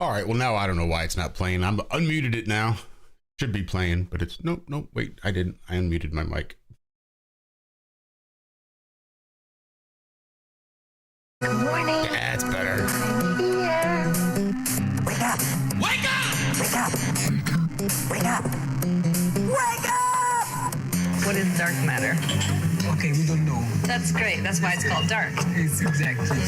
All right, well, now I don't know why it's not playing. I'm unmuted it now. Should be playing, but it's nope, wait, I didn't. I unmuted my mic. Good morning. That's better. Here. Wake up. Wake up! Wake up. Wake up. Wake up! What is dark matter? Okay, we don't know. That's great. That's why it's called dark. It's exactly.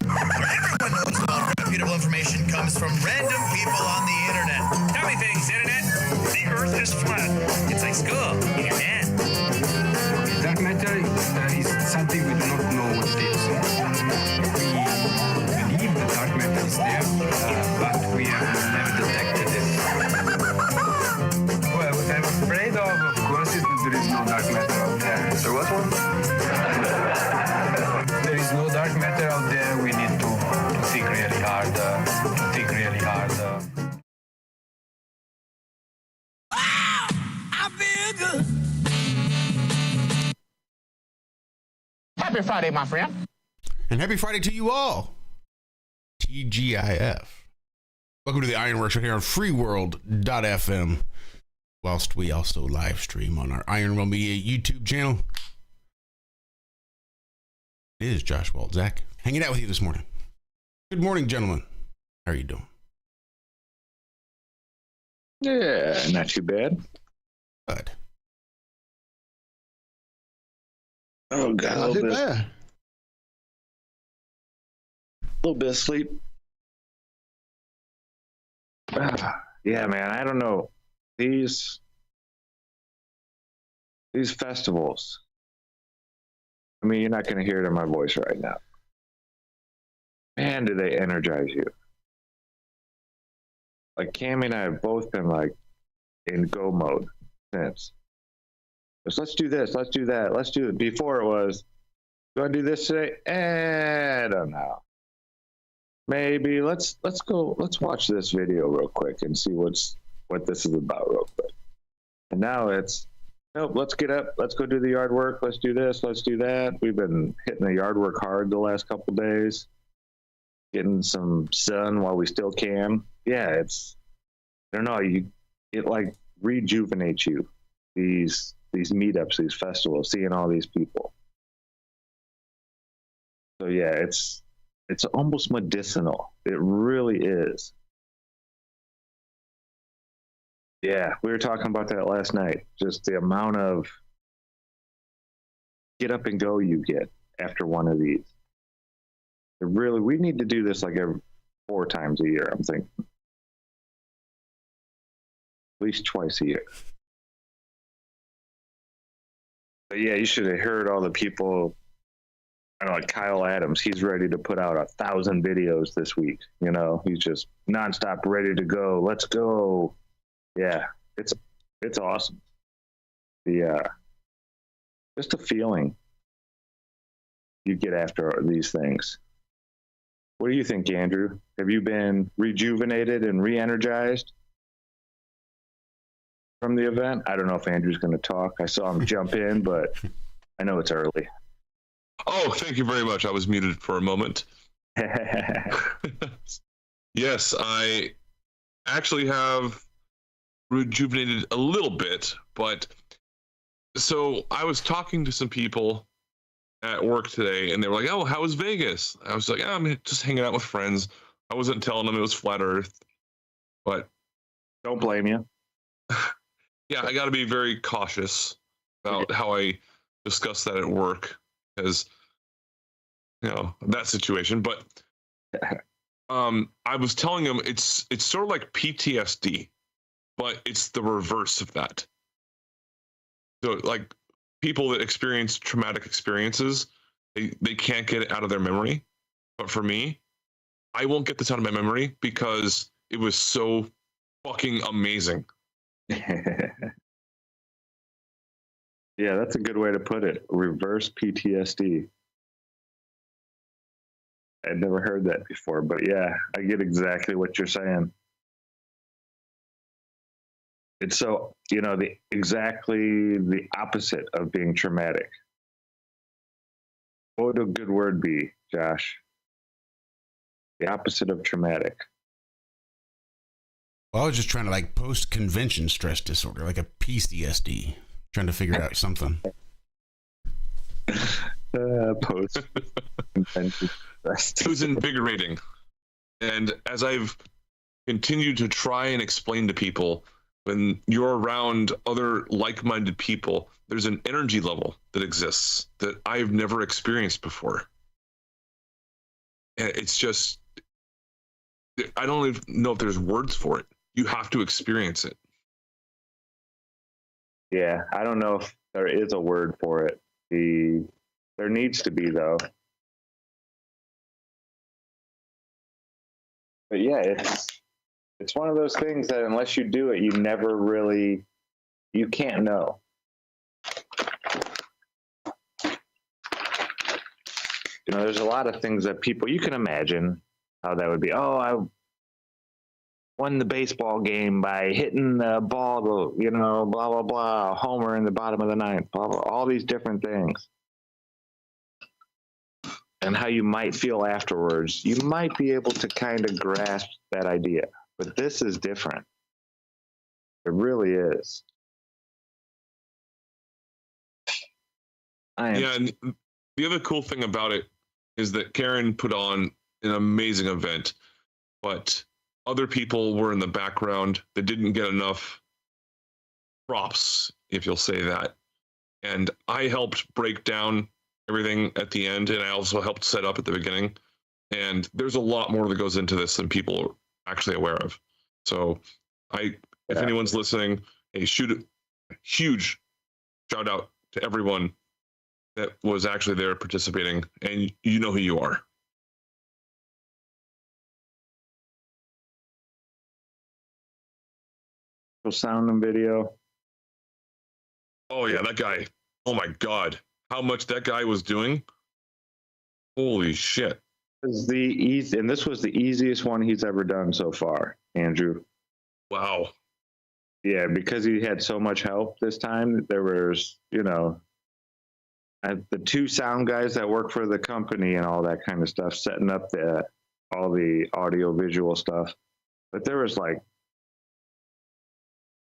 Everyone knows about reputable information comes from random people on the internet. Tell me things, internet. The earth is flat. It's like school. You can. Okay, dark matter is something we do not know what it is. We believe the dark matter is there, but we have never detected it. Well, what I'm afraid of course, is that there is no dark matter out there. So what one? There is no dark matter out there. We need to think really hard. I feel good. Happy Friday, my friend. And happy Friday to you all. TGIF. Welcome to the Ironworks right here on freeworld.fm. Whilst we also live stream on our Iron Will Media YouTube channel. It is Josh, Walt, Zack, hanging out with you this morning. Good morning, gentlemen. How are you doing? Yeah, not too bad. Good. Oh, God, a little bit of sleep. Yeah, man, I don't know. These festivals, I mean, you're not going to hear it in my voice right now. Man, do they energize you. Like, Cami and I have both been, like, in go mode since. Just, let's do this, let's do that, let's do it. Before it was, do I do this today? I don't know. Maybe let's watch this video real quick and see what this is about real quick. And now it's, nope, let's get up, let's go do the yard work, let's do this, let's do that. We've been hitting the yard work hard the last couple days, getting some sun while we still can. Yeah, it's, I don't know, it like rejuvenates you, these meetups, these festivals, seeing all these people. So yeah, it's almost medicinal. It really is. Yeah, we were talking about that last night. Just the amount of get up and go you get after one of these. We need to do this like every 4 times a year, I'm thinking. At least twice a year. But yeah, you should have heard all the people. I don't know, like Kyle Adams, he's ready to put out 1,000 videos this week. You know, he's just nonstop ready to go. Let's go. Yeah, it's awesome. Just a feeling you get after these things. What do you think, Andrew? Have you been rejuvenated and re-energized from the event? I don't know if Andrew's going to talk. I saw him jump in, but I know it's early. Oh, thank you very much. I was muted for a moment. Yes, I actually have rejuvenated a little bit, but so I was talking to some people at work today, and they were like, "Oh, how was Vegas?" I was like, oh, "I'm just hanging out with friends." I wasn't telling them it was flat Earth, but Don't blame you. yeah, I got to be very cautious about how I discuss that at work, because that situation. But I was telling them it's sort of like PTSD, but it's the reverse of that. So like people that experience traumatic experiences, they can't get it out of their memory. But for me, I won't get this out of my memory because it was so fucking amazing. Yeah, that's a good way to put it. Reverse PTSD. I'd never heard that before, but yeah, I get exactly what you're saying. It's so, exactly the opposite of being traumatic. What would a good word be, Josh? The opposite of traumatic. Well, I was just trying to like post-convention stress disorder, like a PCSD, trying to figure out something. Post-convention stress. It was invigorating. And as I've continued to try and explain to people, when you're around other like-minded people, there's an energy level that exists that I've never experienced before. And it's just, I don't even know if there's words for it. You have to experience it. Yeah, I don't know if there is a word for it. There needs to be, though. But yeah, it's one of those things that unless you do it, you never really, you can't know. There's a lot of things that you can imagine how that would be. Oh, I won the baseball game by hitting the ball, blah, blah, blah, homer in the bottom of the ninth, blah, blah, all these different things. And how you might feel afterwards. You might be able to kind of grasp that idea. But this is different. It really is. Yeah, and the other cool thing about it is that Karen put on an amazing event, but other people were in the background that didn't get enough props, if you'll say that. And I helped break down everything at the end, and I also helped set up at the beginning. And there's a lot more that goes into this than people are actually aware of. So if anyone's listening, hey, shoot a huge shout out to everyone that was actually there participating, and you know who you are. Sound and video. Oh yeah, that guy. Oh my God, how much that guy was doing. Holy shit. And this was the easiest one he's ever done so far, Andrew. Wow. Yeah, because he had so much help this time. There was, the two sound guys that work for the company and all that kind of stuff, setting up all the audio visual stuff. But there was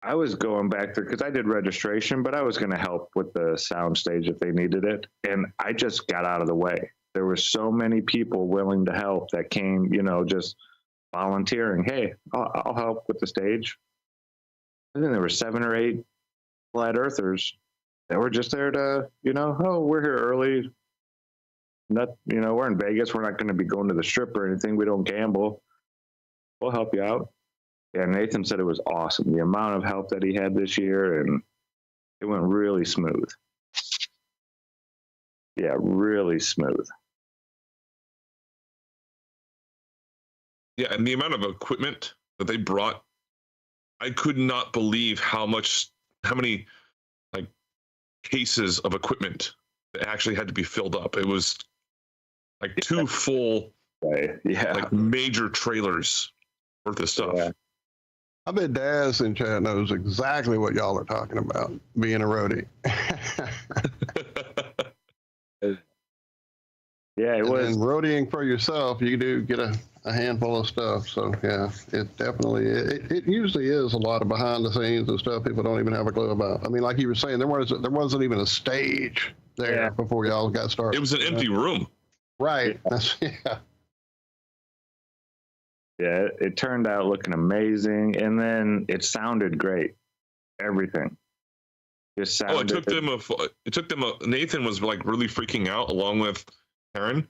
I was going back there because I did registration, but I was going to help with the sound stage if they needed it. And I just got out of the way. There were so many people willing to help that came, just volunteering. Hey, I'll help with the stage. And then there were 7 or 8 flat earthers that were just there to, we're here early. We're in Vegas. We're not going to be going to the strip or anything. We don't gamble. We'll help you out. Yeah, Nathan said it was awesome. The amount of help that he had this year, and it went really smooth. Yeah, really smooth. Yeah, and the amount of equipment that they brought, I could not believe how many cases of equipment that actually had to be filled up. It was like 2 full, major trailers worth of stuff. Yeah. I bet Daz in chat knows exactly what y'all are talking about, being a roadie. Yeah, it And was. then roadieing for yourself, you do get a handful of stuff. So yeah, it definitely, it usually is a lot of behind the scenes and stuff people don't even have a clue about. I mean, like you were saying, there wasn't even a stage there Yeah. before y'all got started. It was an empty room. Right. That's, yeah. Yeah, it turned out looking amazing, and then it sounded great. Everything just sounded. Oh, it took them. Nathan was like really freaking out along with Karen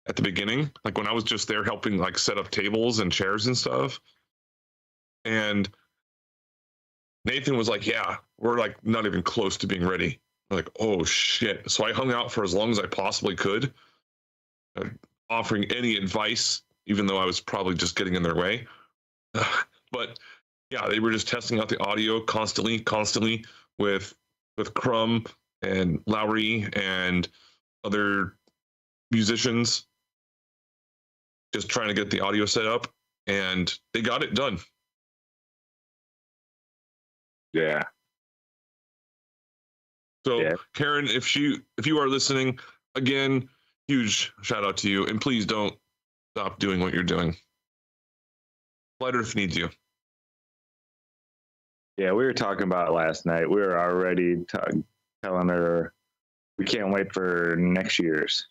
at the beginning, like when I was just there helping like set up tables and chairs and stuff. And Nathan was like, "Yeah, we're like not even close to being ready." I'm like, "Oh shit!" So I hung out for as long as I possibly could, offering any advice, even though I was probably just getting in their way. But yeah, they were just testing out the audio constantly with Crumb and Lowry and other musicians, just trying to get the audio set up, and they got it done. Yeah. So Yeah. Karen, if you are listening, again, huge shout out to you, and please don't stop doing what you're doing. Flat Earth needs you. Yeah, we were talking about it last night. We were already telling her we can't wait for next year's.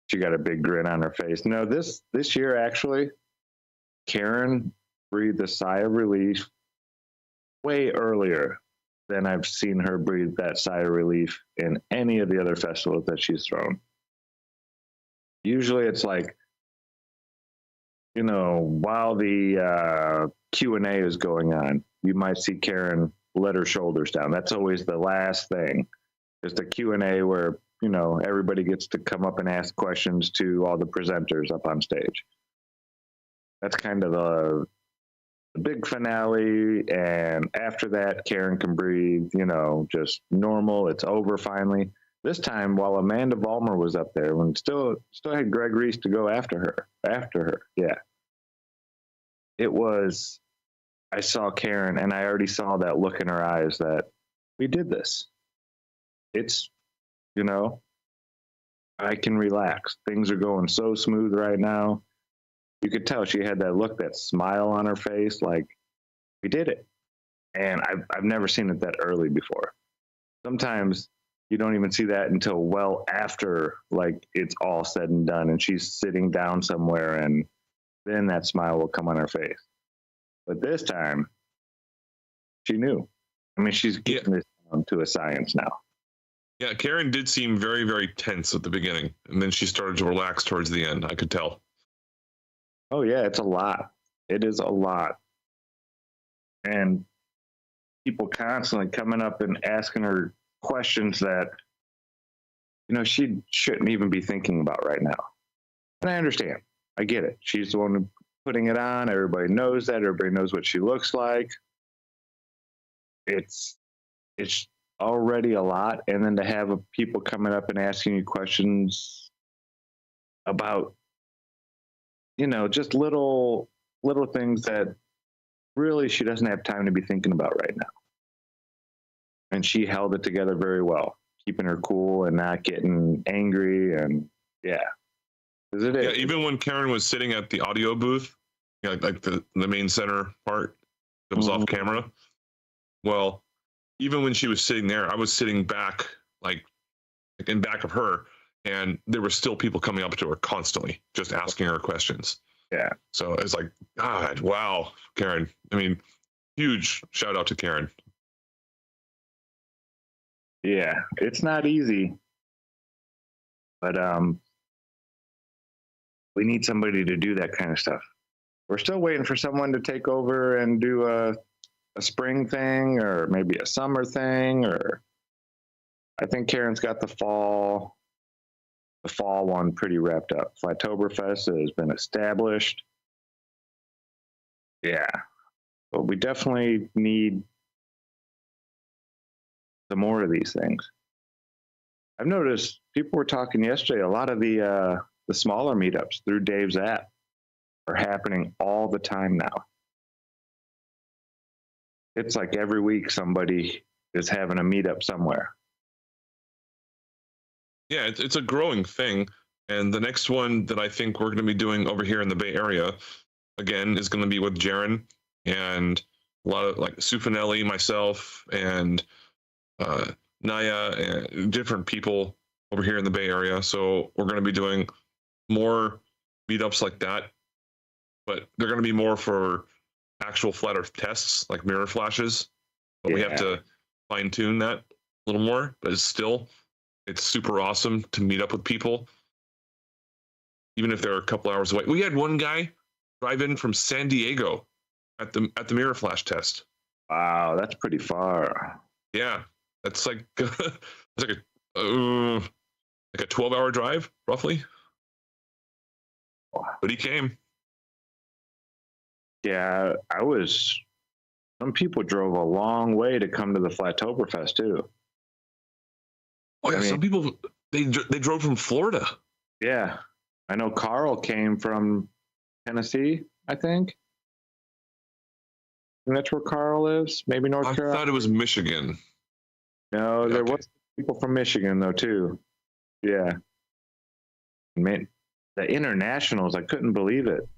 She got a big grin on her face. No, this year actually, Karen breathed a sigh of relief way earlier than I've seen her breathe that sigh of relief in any of the other festivals that she's thrown. Usually it's like, you know, while the Q&A is going on, you might see Karen let her shoulders down. That's always the last thing. Just a Q&A where, you know, everybody gets to come up and ask questions to all the presenters up on stage. That's kind of the big finale. And after that, Karen can breathe, you know, just normal. It's over finally. This time, while Amanda Vollmer was up there, when still had Greg Reese to go after her. Yeah. It was, I saw Karen and I already saw that look in her eyes that we did this. It's, you know, I can relax. Things are going so smooth right now. You could tell she had that look, that smile on her face, like we did it. And I've never seen it that early before. Sometimes you don't even see that until well after, like, it's all said and done and she's sitting down somewhere, and then that smile will come on her face. But this time, she knew. I mean, she's getting this down to a science now. Yeah, Karen did seem very, very tense at the beginning, and then she started to relax towards the end. I could tell. Oh, yeah, it's a lot. It is a lot. And people constantly coming up and asking her questions that, you know, she shouldn't even be thinking about right now. And I understand. I get it. She's the one putting it on. Everybody knows that. Everybody knows what she looks like. It's already a lot. And then to have people coming up and asking you questions about, you know, just little things that really she doesn't have time to be thinking about right now. And she held it together very well, keeping her cool and not getting angry. And yeah. Yeah, even when Karen was sitting at the audio booth, you know, like the main center part that was off camera. Well, even when she was sitting there, I was sitting back, like in back of her, and there were still people coming up to her constantly, just asking her questions. Yeah. So it's like, God, wow, Karen. I mean, huge shout out to Karen. Yeah, it's not easy, but we need somebody to do that kind of stuff. We're still waiting for someone to take over and do a spring thing, or maybe a summer thing, or I think Karen's got the fall one pretty wrapped up. Flytoberfest has been established. Yeah, but we definitely need some more of these things. I've noticed people were talking yesterday, a lot of the smaller meetups through Dave's app are happening all the time now. It's like every week somebody is having a meetup somewhere. yeah, it's a growing thing. And the next one that I think we're going to be doing over here in the Bay Area, again, is going to be with Jaron and a lot of like Sufanelli, myself, and Naya, and different people over here in the Bay Area. So we're going to be doing more meetups like that, but they're going to be more for actual flat Earth tests, like mirror flashes. But we have to fine tune that a little more. But it's super awesome to meet up with people, even if they're a couple hours away. We had one guy drive in from San Diego at the mirror flash test. Wow, that's pretty far. Yeah, that's like it's like a 12-hour drive roughly. But he came. Yeah, some people drove a long way to come to the Flattoberfest too. Oh yeah, some people they drove from Florida. Yeah, I know Carl came from Tennessee, I think. And that's where Carl lives, maybe North Carolina. I thought it was Michigan. No, there was people from Michigan though too. Yeah. Man, the internationals, I couldn't believe it.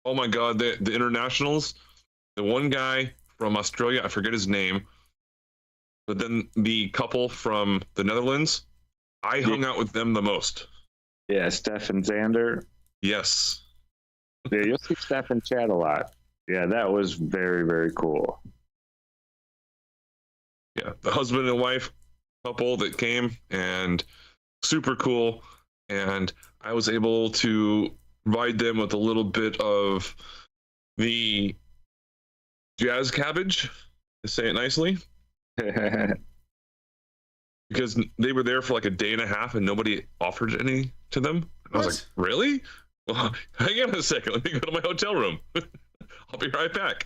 Oh my God, the internationals. The one guy from Australia, I forget his name, but then the couple from the Netherlands, I hung out with them the most. Yeah, Steph and Xander. Yes. Yeah, you'll see Steph in chat a lot. Yeah, that was very, very cool. Yeah, the husband and wife couple that came, and super cool. And I was able to provide them with a little bit of the jazz cabbage, to say it nicely, because they were there for like a day and a half and nobody offered any to them. And I was like, really? Well, hang on a second. Let me go to my hotel room. I'll be right back.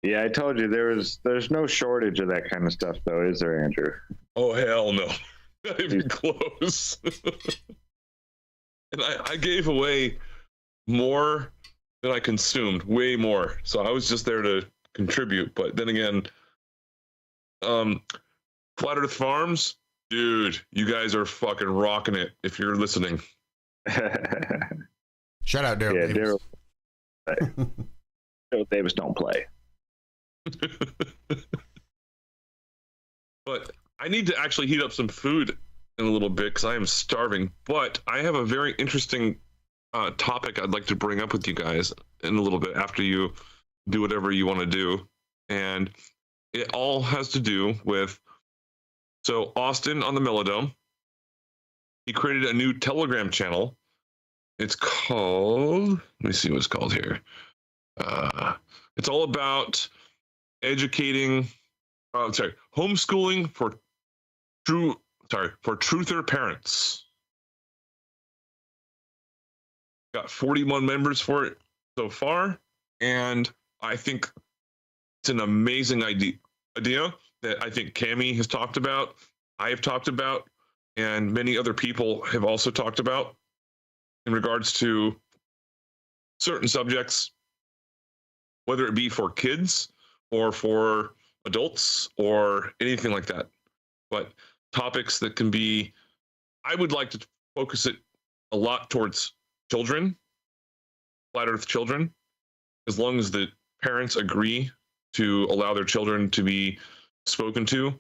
Yeah, I told you there's no shortage of that kind of stuff, though, is there, Andrew? Oh, hell no. Not even close. And I gave away more than I consumed, way more. So I was just there to contribute. But then again, Flat Earth Farms, dude, you guys are fucking rocking it if you're listening. Shout out Daryl Davis. Daryl Davis don't play. But I need to actually heat up some food in a little bit because I am starving. But I have a very interesting topic I'd like to bring up with you guys in a little bit after you do whatever you want to do. And it all has to do with, so Austin on the Melodome, he created a new Telegram channel. It's called, let me see what it's called here. It's all about homeschooling for truther parents. Got 41 members for it so far, and I think it's an amazing idea that I think Cami has talked about, I have talked about, and many other people have also talked about in regards to certain subjects, whether it be for kids or for adults or anything like that. But topics that can be, I would like to focus it a lot towards children, flat earth children, as long as the parents agree to allow their children to be spoken to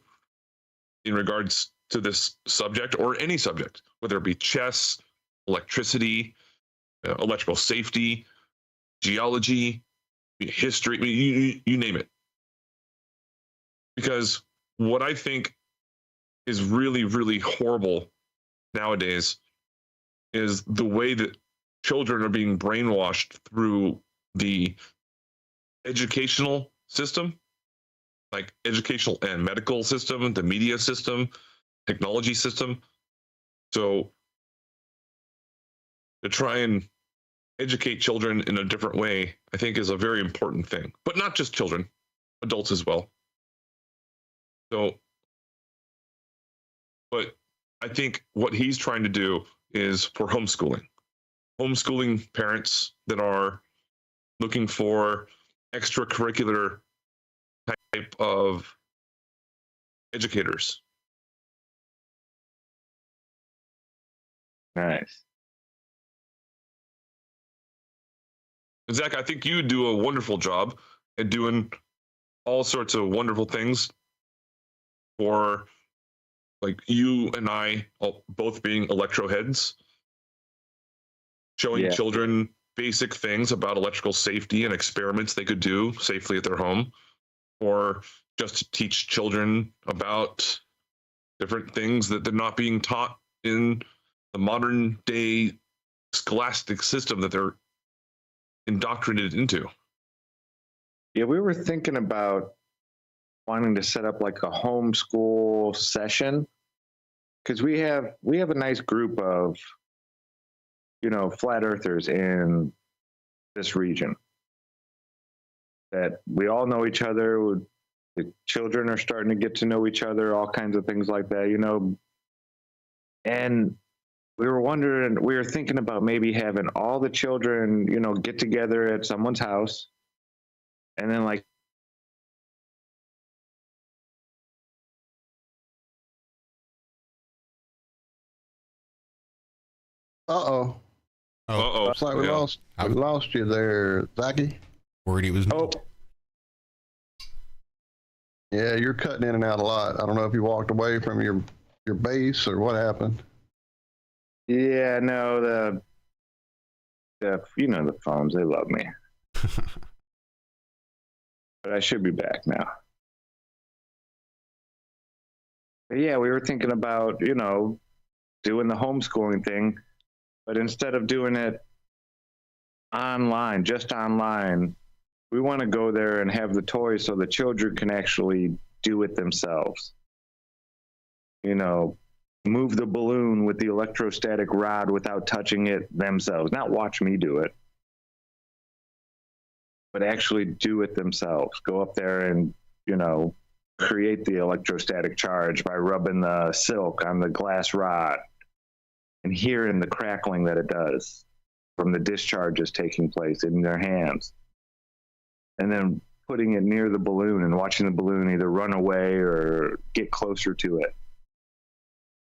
in regards to this subject or any subject, whether it be chess, electricity, electrical safety, geology, history, I mean, you name it. Because what I think is really, really horrible nowadays is the way that children are being brainwashed through the educational system, like educational and medical system, the media system, technology system. So to try and educate children in a different way, I think is a very important thing, but not just children, adults as well. So, but I think what he's trying to do is for homeschooling parents that are looking for extracurricular type of educators. Nice. And Zach, I think you do a wonderful job at doing all sorts of wonderful things for, like, you and I both being electro heads, showing children basic things about electrical safety and experiments they could do safely at their home, or just to teach children about different things that they're not being taught in the modern day scholastic system that they're indoctrinated into. Yeah, we were thinking about wanting to set up like a homeschool session, because we have a nice group of, you know, flat earthers in this region that we all know each other. The children are starting to get to know each other, all kinds of things like that, you know. And we were thinking about maybe having all the children, you know, get together at someone's house, and then like Uh-oh. Oh, Looks like we lost you there, Zacky. worried it was me. oh, Yeah, you're cutting in and out a lot. I don't know if you walked away from your base or what happened. yeah, no, the you know, the phones, they love me. But I should be back now. But yeah, we were thinking about, you know, doing the homeschooling thing, but instead of doing it online, just online, we want to go there and have the toys so the children can actually do it themselves. You know, move the balloon with the electrostatic rod without touching it themselves. Not watch me do it, but actually do it themselves. Go up there and, you know, create the electrostatic charge by rubbing the silk on the glass rod and hearing the crackling that it does from the discharges taking place in their hands. And then putting it near the balloon and watching the balloon either run away or get closer to it.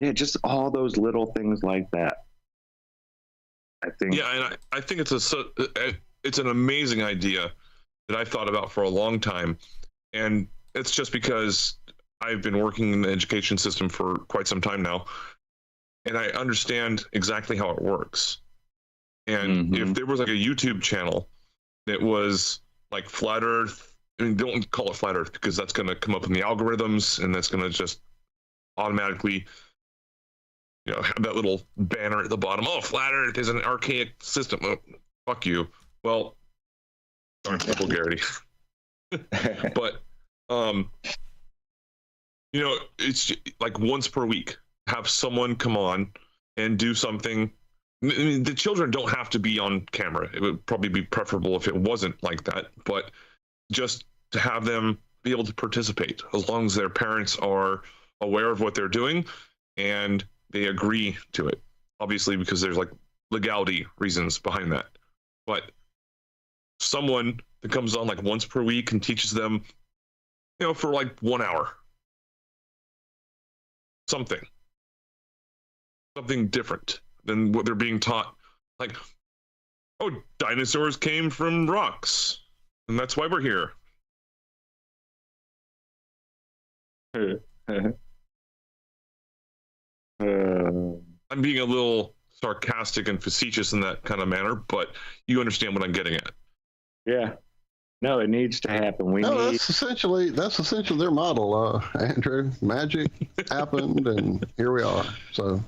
Yeah, just all those little things like that. I think. Yeah, and I think it's an amazing idea that I've thought about for a long time, and it's just because I've been working in the education system for quite some time now, and I understand exactly how it works. And if there was like a YouTube channel that was like Flat Earth, I mean, don't call it Flat Earth because that's going to come up in the algorithms, and that's going to just automatically, you know, have that little banner at the bottom. Oh, Flat Earth is an archaic system. Oh, fuck you. Well, darn vulgarity. But you know, it's like once per week, have someone come on and do something. I mean, the children don't have to be on camera. It would probably be preferable if it wasn't like that, but just to have them be able to participate as long as their parents are aware of what they're doing and they agree to it. Obviously, because there's like legality reasons behind that. But someone that comes on like once per week and teaches them, you know, for like 1 hour. Something different than what they're being taught. Like, oh, dinosaurs came from rocks, and that's why we're here. I'm being a little sarcastic and facetious in that kind of manner, but you understand what I'm getting at. Yeah. No, it needs to happen. That's essentially their model, Andrew. Magic happened, and here we are. So,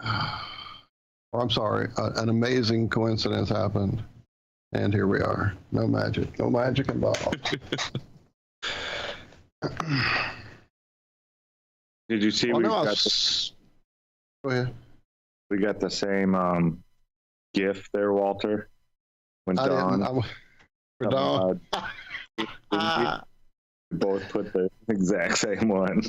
or I'm sorry, an amazing coincidence happened, and here we are. No magic involved. Did you see? Well, Go ahead. We got the same GIF there, Walter. When Dawn. For Dawn. We both put the exact same one.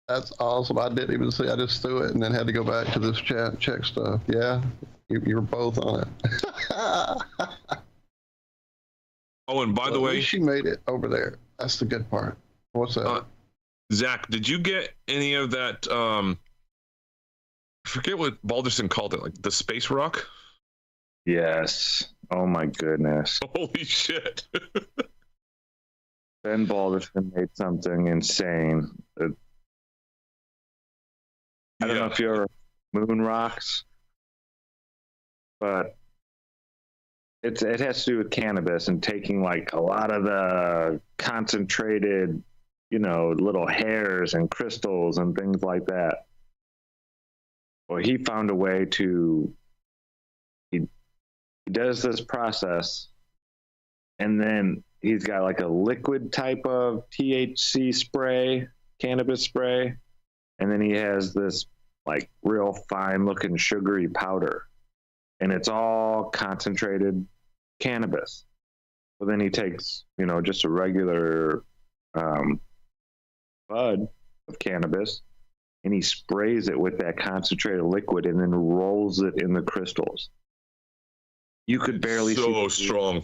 That's awesome. I didn't even see. I just threw it and then had to go back to this chat, check stuff. Yeah, you were both on it. Oh, and by the way, she made it over there. That's the good part. What's that? Zach, did you get any of that? I forget what Balderson called it, like the space rock. Yes. Oh my goodness. Holy shit! Ben Balderson made something insane. I don't know if you're moon rocks, but it has to do with cannabis and taking like a lot of the concentrated, little hairs and crystals and things like that. Well, he found a way to. He does this process, and then he's got like a liquid type of THC spray, cannabis spray, and then he has this like real fine looking sugary powder, and it's all concentrated cannabis. So then he takes, just a regular bud of cannabis, and he sprays it with that concentrated liquid and then rolls it in the crystals. You could barely see. So strong.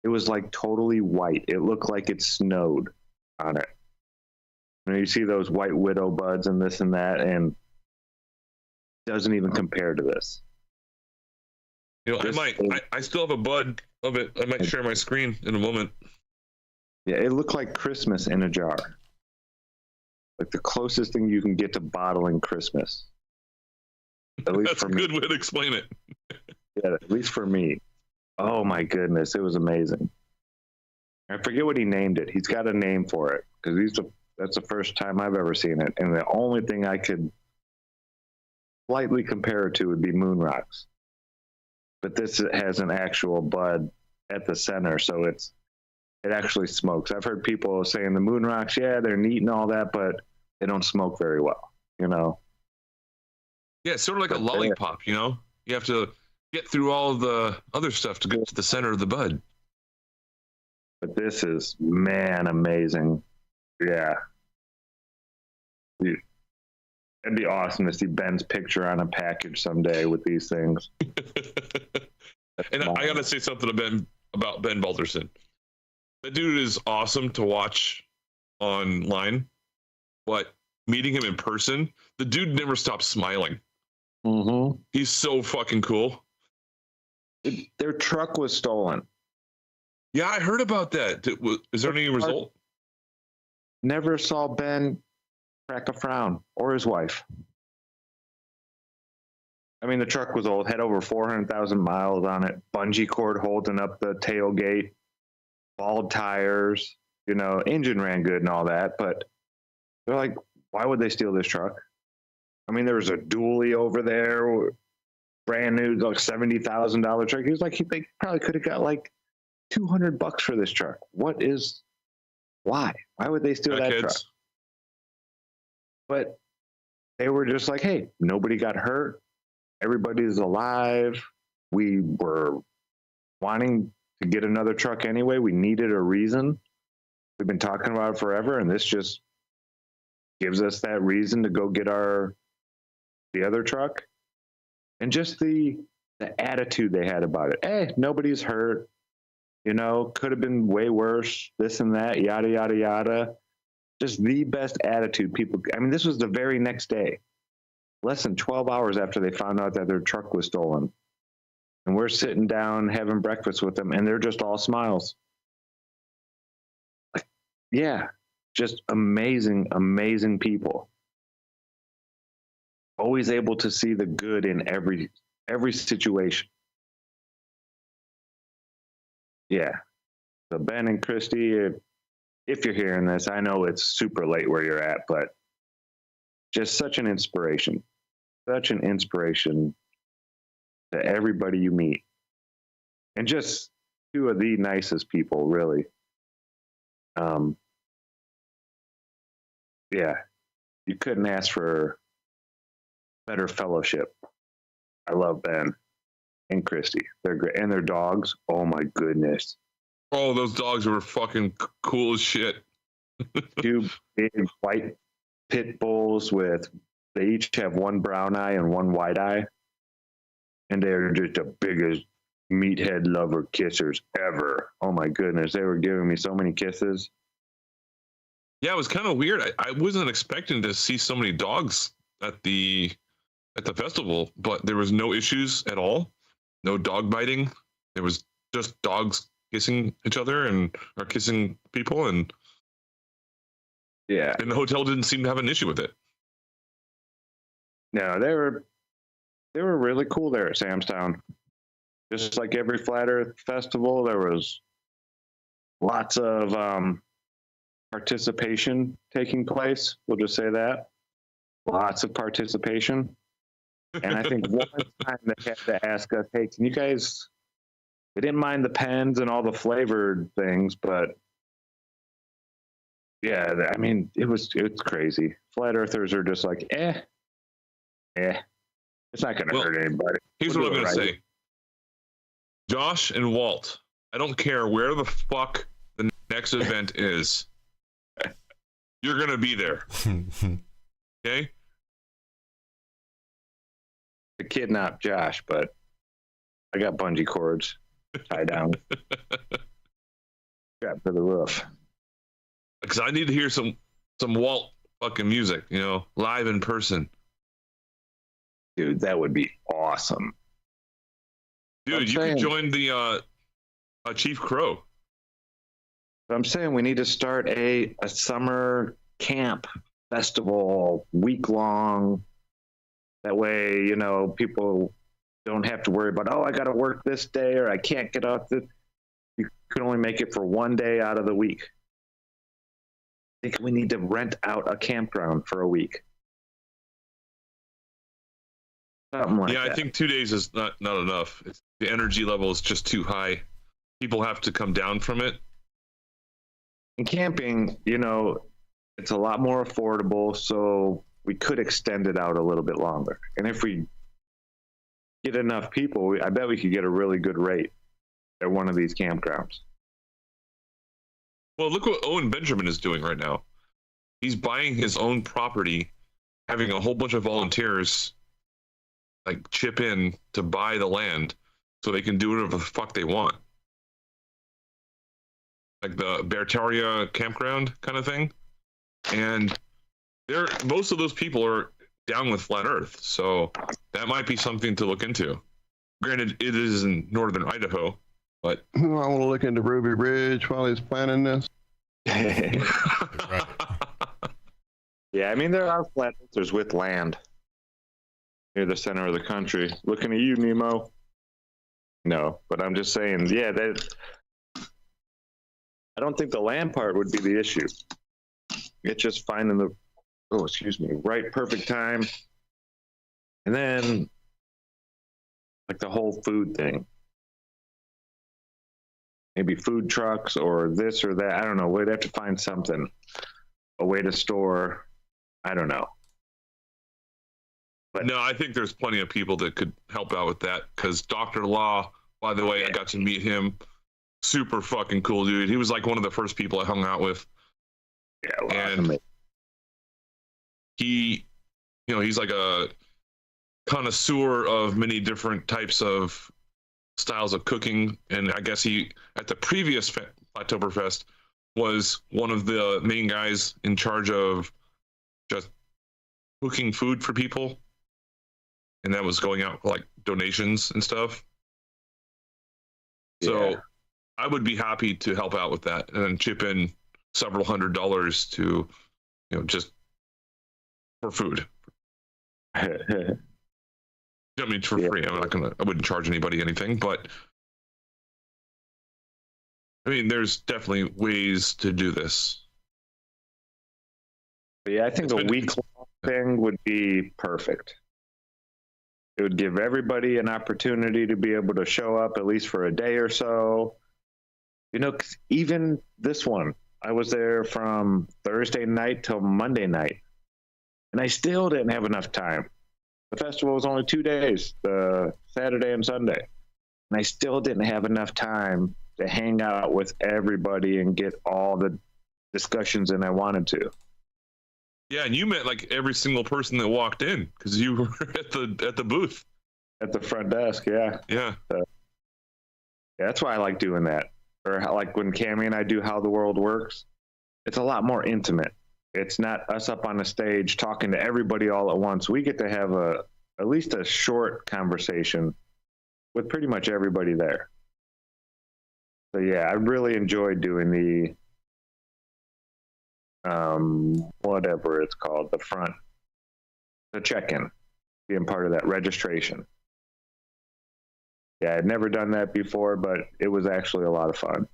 It was like totally white. It looked like it snowed on it. You see those white widow buds and this and that, and doesn't even compare to this. I still have a bud of it. I might share my screen in a moment. Yeah, it looked like Christmas in a jar. Like the closest thing you can get to bottling Christmas. At least That's for a good way to explain it. Yeah, at least for me. Oh my goodness, it was amazing. I forget what he named it. He's got a name for it because that's the first time I've ever seen it, and the only thing I could slightly compare it to would be moon rocks. But this has an actual bud at the center, so it actually smokes. I've heard people saying the moon rocks, yeah, they're neat and all that, but they don't smoke very well, Yeah, it's sort of like a lollipop, You have to get through all of the other stuff to get to the center of the bud. But this is, man, amazing. Yeah. It'd be awesome to see Ben's picture on a package someday with these things. And I got to say something about Ben Balderson. That dude is awesome to watch online, but meeting him in person, the dude never stops smiling. Mm-hmm. He's so fucking cool. Their truck was stolen. Yeah, I heard about that. Is there any result? Never saw Ben crack a frown, or his wife. I mean, the truck was old, had over 400,000 miles on it, bungee cord holding up the tailgate, bald tires, engine ran good and all that, but they're like, why would they steal this truck? I mean, there was a dually over there, brand new, like $70,000 truck. He was like, they probably could have got like $200 for this truck. Why would they steal that truck? But they were just like, hey, nobody got hurt. Everybody's alive. We were wanting to get another truck anyway. We needed a reason. We've been talking about it forever, and this just gives us that reason to go get the other truck. And just the attitude they had about it. Hey, nobody's hurt. Could have been way worse, this and that, yada, yada, yada. Just the best attitude people. I mean, this was the very next day, less than 12 hours after they found out that their truck was stolen. And we're sitting down having breakfast with them, and they're just all smiles. Like, yeah, just amazing, amazing people. Always able to see the good in every situation. Yeah. So Ben and Christy, if you're hearing this, I know it's super late where you're at, but just such an inspiration to everybody you meet, and just two of the nicest people, really. Yeah, you couldn't ask for better fellowship. I love Ben and Christy. They're great, and their dogs. Oh my goodness. Oh, those dogs were fucking cool as shit. Two big white pit bulls they each have one brown eye and one white eye. And they're just the biggest meathead lover kissers ever. Oh my goodness. They were giving me so many kisses. Yeah, it was kind of weird. I wasn't expecting to see so many dogs at the festival, but there was no issues at all. No dog biting. There was just dogs kissing each other or kissing people, and Yeah. the hotel didn't seem to have an issue with it. No, they were really cool there at Samstown. Just like every Flat Earth festival, there was lots of participation taking place. We'll just say that. Lots of participation. And I think one time they had to ask us, hey, can you guys, they didn't mind the pens and all the flavored things, but yeah, I mean, it's crazy. Flat Earthers are just like, it's not going to hurt anybody. Here's what I'm going to say. Josh and Walt, I don't care where the fuck the next event is. You're going to be there. Okay? To kidnap Josh, but I got bungee cords tied down. Got to the roof. Because I need to hear some Walt fucking music, live in person. Dude, that would be awesome. Dude, you could join the Chief Crow. I'm saying we need to start a summer camp festival, week long. That way, people don't have to worry about, I got to work this day or I can't get off this. You can only make it for one day out of the week. I think we need to rent out a campground for a week. Something like that. I think 2 days is not enough. The energy level is just too high. People have to come down from it. And camping, it's a lot more affordable, so we could extend it out a little bit longer. And if we get enough people, I bet we could get a really good rate at one of these campgrounds. Well, look what Owen Benjamin is doing right now. He's buying his own property, having a whole bunch of volunteers chip in to buy the land so they can do whatever the fuck they want. Like the Bertaria campground kind of thing. And most of those people are down with Flat Earth, so that might be something to look into. Granted, it is in northern Idaho, but I want to look into Ruby Ridge while he's planning this. Right. Yeah, I mean, there are Flat Earthers with land near the center of the country. Looking at you, Nemo. No, but I'm just saying, I don't think the land part would be the issue. It's just finding the right perfect time. And then the whole food thing. Maybe food trucks or this or that. I don't know. We'd have to find something. A way to store. I don't know. But no, I think there's plenty of people that could help out with that. Because Dr. Law, by the way, I got to meet him. Super fucking cool dude. He was one of the first people I hung out with. Yeah, and he's like a connoisseur of many different types of styles of cooking. And I guess he, at the previous Oktoberfest, was one of the main guys in charge of just cooking food for people. And that was going out for donations and stuff. So I would be happy to help out with that and chip in several $100s to, just for food. I mean, for free. I wouldn't charge anybody anything, but I mean, there's definitely ways to do this. I think a week-long thing would be perfect. It would give everybody an opportunity to be able to show up at least for a day or so. 'Cause even this one, I was there from Thursday night till Monday night, and I still didn't have enough time. The festival was only 2 days, the Saturday and Sunday, and I still didn't have enough time to hang out with everybody and get all the discussions in I wanted to. Yeah, and you met every single person that walked in because you were at the booth, at the front desk. Yeah. That's why I like doing that. Or when Cami and I do How the World Works, it's a lot more intimate. It's not us up on the stage talking to everybody all at once. We get to have at least a short conversation with pretty much everybody there. So yeah, I really enjoyed doing the whatever it's called, the check-in, being part of that registration. Yeah, I'd never done that before, but it was actually a lot of fun.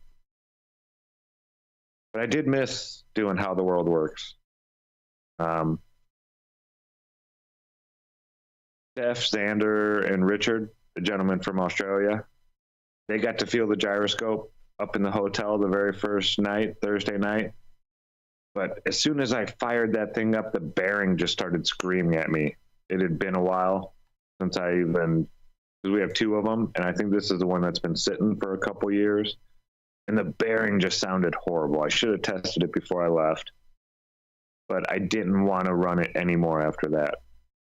But I did miss doing How the World Works. Steph, Xander, and Richard, the gentleman from Australia, they got to feel the gyroscope up in the hotel the very first night, Thursday night. But as soon as I fired that thing up, the bearing just started screaming at me. It had been a while since because we have two of them, and I think this is the one that's been sitting for a couple years. And the bearing just sounded horrible. I should have tested it before I left, but I didn't want to run it anymore after that.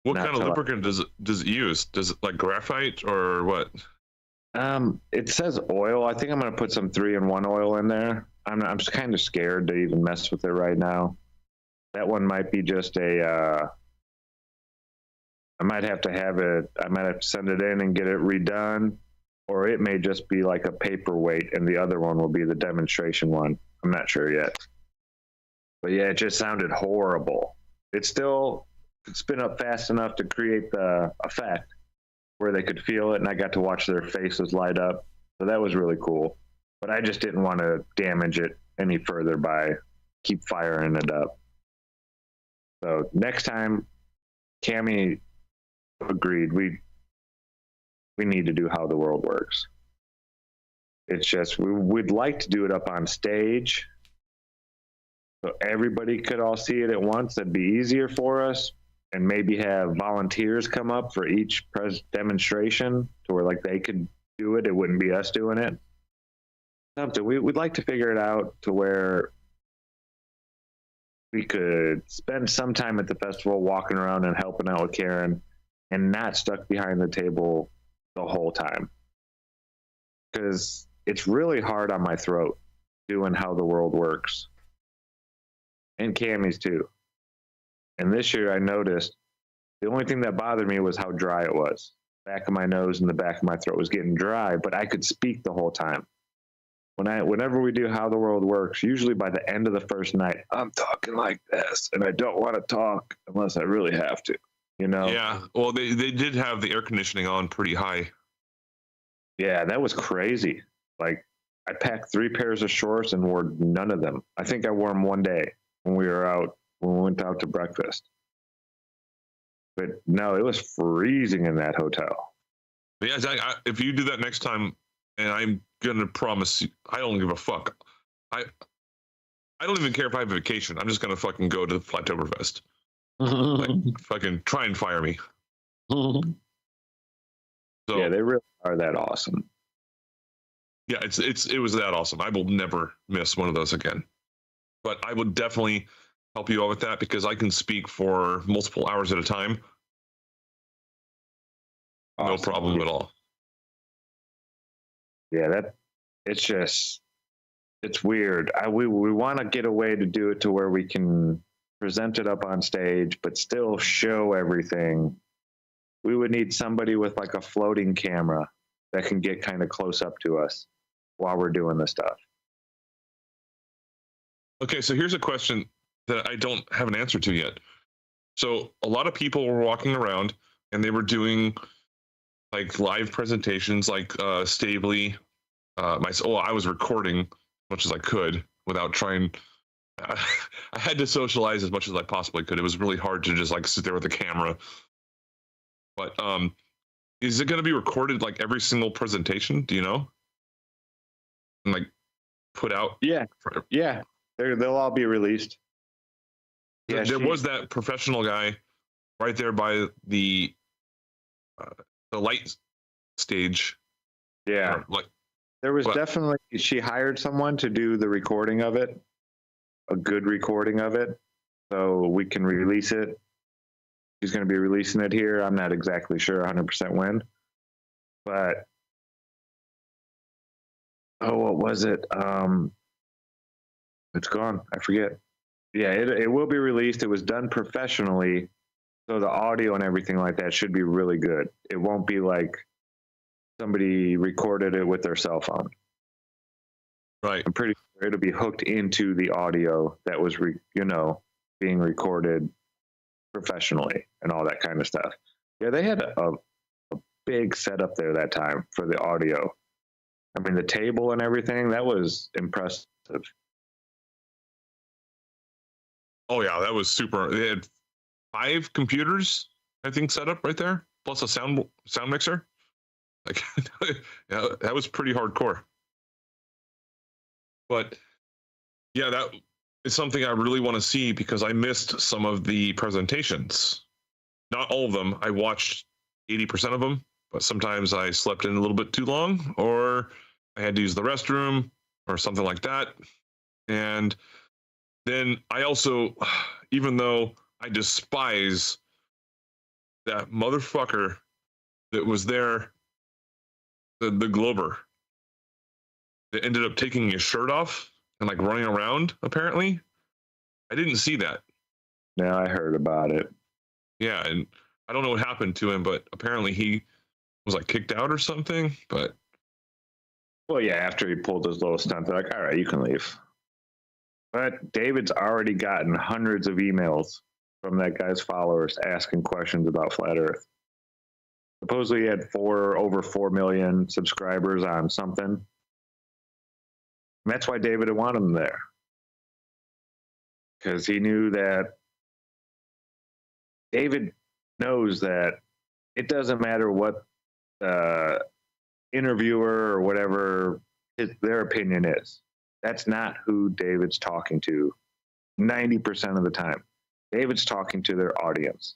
What kind of lubricant does it use? Does it like graphite or what? It says oil. I think I'm going to put some 3-in-1 oil in there. I'm just kind of scared to even mess with it right now. That one might be just I might have to send it in and get it redone, or it may just be like a paperweight and the other one will be the demonstration one. I'm not sure yet. But yeah, it just sounded horrible. It still could spin up fast enough to create the effect where they could feel it, and I got to watch their faces light up. So that was really cool. But I just didn't want to damage it any further by keep firing it up. So next time, Cami agreed, we need to do How the World Works. It's just, we'd like to do it up on stage so everybody could all see it at once. That'd be easier for us, and maybe have volunteers come up for each demonstration to where like they could do it. It wouldn't be us doing it. Something we'd like to figure it out to where we could spend some time at the festival walking around and helping out with Karen and not stuck behind the table the whole time. Because it's really hard on my throat doing How the World Works. And Cami's too. And this year I noticed the only thing that bothered me was how dry it was. Back of my nose and the back of my throat was getting dry, but I could speak the whole time. Whenever we do How the World Works, usually by the end of the first night, I'm talking like this, and I don't want to talk unless I really have to, you know? Yeah, well, they did have the air conditioning on pretty high. Yeah, that was crazy. Like, I packed 3 pairs of shorts and wore none of them. I think I wore them one day when we went out to breakfast. But no, it was freezing in that hotel. But yeah, Zach, if you do that next time, and I'm gonna promise you, I don't give a fuck. I don't even care if I have a vacation. I'm just gonna fucking go to the Flytoberfest. Like, fucking try and fire me. So yeah, they really are that awesome. Yeah, it was that awesome. I will never miss one of those again. But I would definitely help you out with that because I can speak for multiple hours at a time. Awesome. No problem at all. Yeah, it's weird. We want to get a way to do it to where we can present it up on stage, but still show everything. We would need somebody with like a floating camera that can get kind of close up to us while we're doing the stuff. Okay, so here's a question that I don't have an answer to yet. So a lot of people were walking around and they were doing like live presentations, like Stably. I was recording as much as I could without trying. I had to socialize as much as I possibly could. It was really hard to just like sit there with a camera. But is it going to be recorded like every single presentation? Do you know? And like put out? Yeah, yeah. They'll all be released. Yeah, there was that professional guy right there by the light stage. Yeah, like there was definitely, she hired someone to do the recording of it, a good recording of it, so we can release it. She's going to be releasing it here. I'm not exactly sure 100% when, but what was it? It's gone. I forget. Yeah, it will be released. It was done professionally, so the audio and everything like that should be really good. It won't be like somebody recorded it with their cell phone. Right. I'm pretty sure it'll be hooked into the audio that was, being recorded professionally and all that kind of stuff. Yeah, they had a big setup there that time for the audio. I mean, the table and everything, that was impressive. Oh yeah, that was super. They had 5 computers, I think, set up right there, plus a sound mixer. Like, yeah, that was pretty hardcore. But yeah, that is something I really want to see because I missed some of the presentations. Not all of them. I watched 80% of them, but sometimes I slept in a little bit too long, or I had to use the restroom or something like that. And then I also, even though I despise that motherfucker that was there, the Glober, that ended up taking his shirt off and like running around, apparently. I didn't see that. Yeah, I heard about it. Yeah, and I don't know what happened to him, but apparently he was like kicked out or something. But Well, yeah, after he pulled his little stunt, they're like, all right, you can leave. But David's already gotten hundreds of emails from that guy's followers asking questions about Flat Earth. Supposedly he had over 4 million subscribers on something. And that's why David had wanted him there. Because he knew that David knows that it doesn't matter what the interviewer or whatever their opinion is. That's not who David's talking to 90% of the time. David's talking to their audience.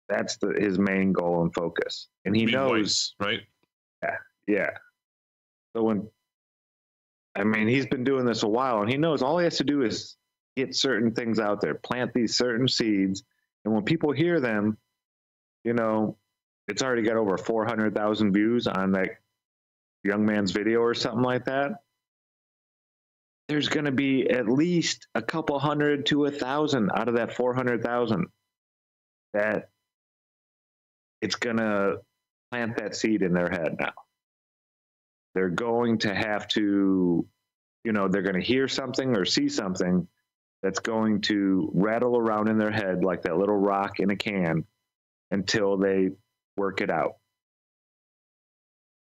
That's his main goal and focus. And he knows, right? Yeah. So he's been doing this a while, and he knows all he has to do is get certain things out there, plant these certain seeds, and when people hear them, it's already got over 400,000 views on that young man's video or something like that. There's going to be at least a couple hundred to 1,000 out of that 400,000 that it's going to plant that seed in their head now. They're going to have to, they're going to hear something or see something that's going to rattle around in their head like that little rock in a can until they work it out.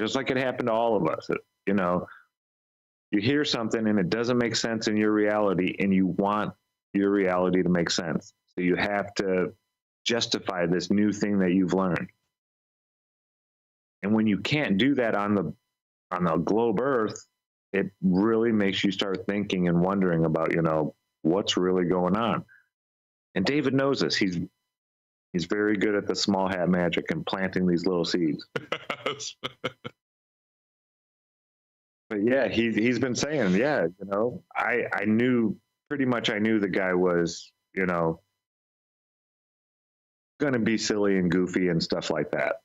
Just like it happened to all of us. You hear something and it doesn't make sense in your reality, and you want your reality to make sense. So you have to justify this new thing that you've learned. And when you can't do that on the globe Earth, it really makes you start thinking and wondering about, what's really going on. And David knows this. He's very good at the small hat magic and planting these little seeds. But yeah, he's been saying, I knew the guy was, going to be silly and goofy and stuff like that.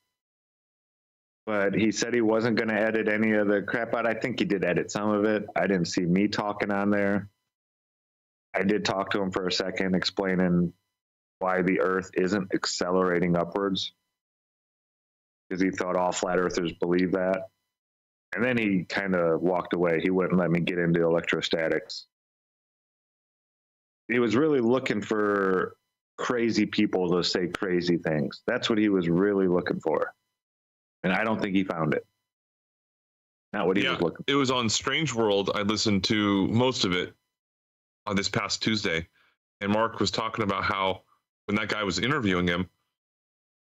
But he said he wasn't going to edit any of the crap out. I think he did edit some of it. I didn't see me talking on there. I did talk to him for a second, explaining why the Earth isn't accelerating upwards, because he thought all flat earthers believe that. And then he kind of walked away. He wouldn't let me get into electrostatics. He was really looking for crazy people to say crazy things. That's what he was really looking for. And I don't think he found it. Not what he was looking for. It was on Strange World. I listened to most of it on this past Tuesday. And Mark was talking about how when that guy was interviewing him,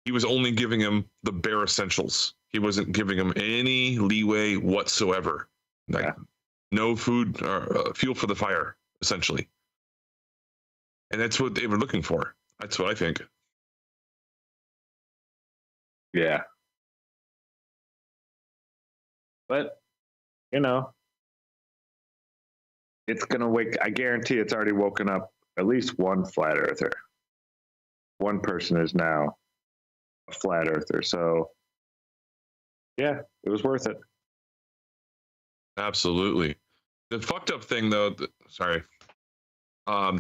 he was only giving him the bare essentials. He wasn't giving him any leeway whatsoever. Like no food or fuel for the fire, essentially. And that's what they were looking for. That's what I think. Yeah. But, it's going to wake, I guarantee it's already woken up at least one flat earther. One person is now a flat earther. So, yeah, it was worth it. Absolutely. The fucked up thing, though. Sorry. Well,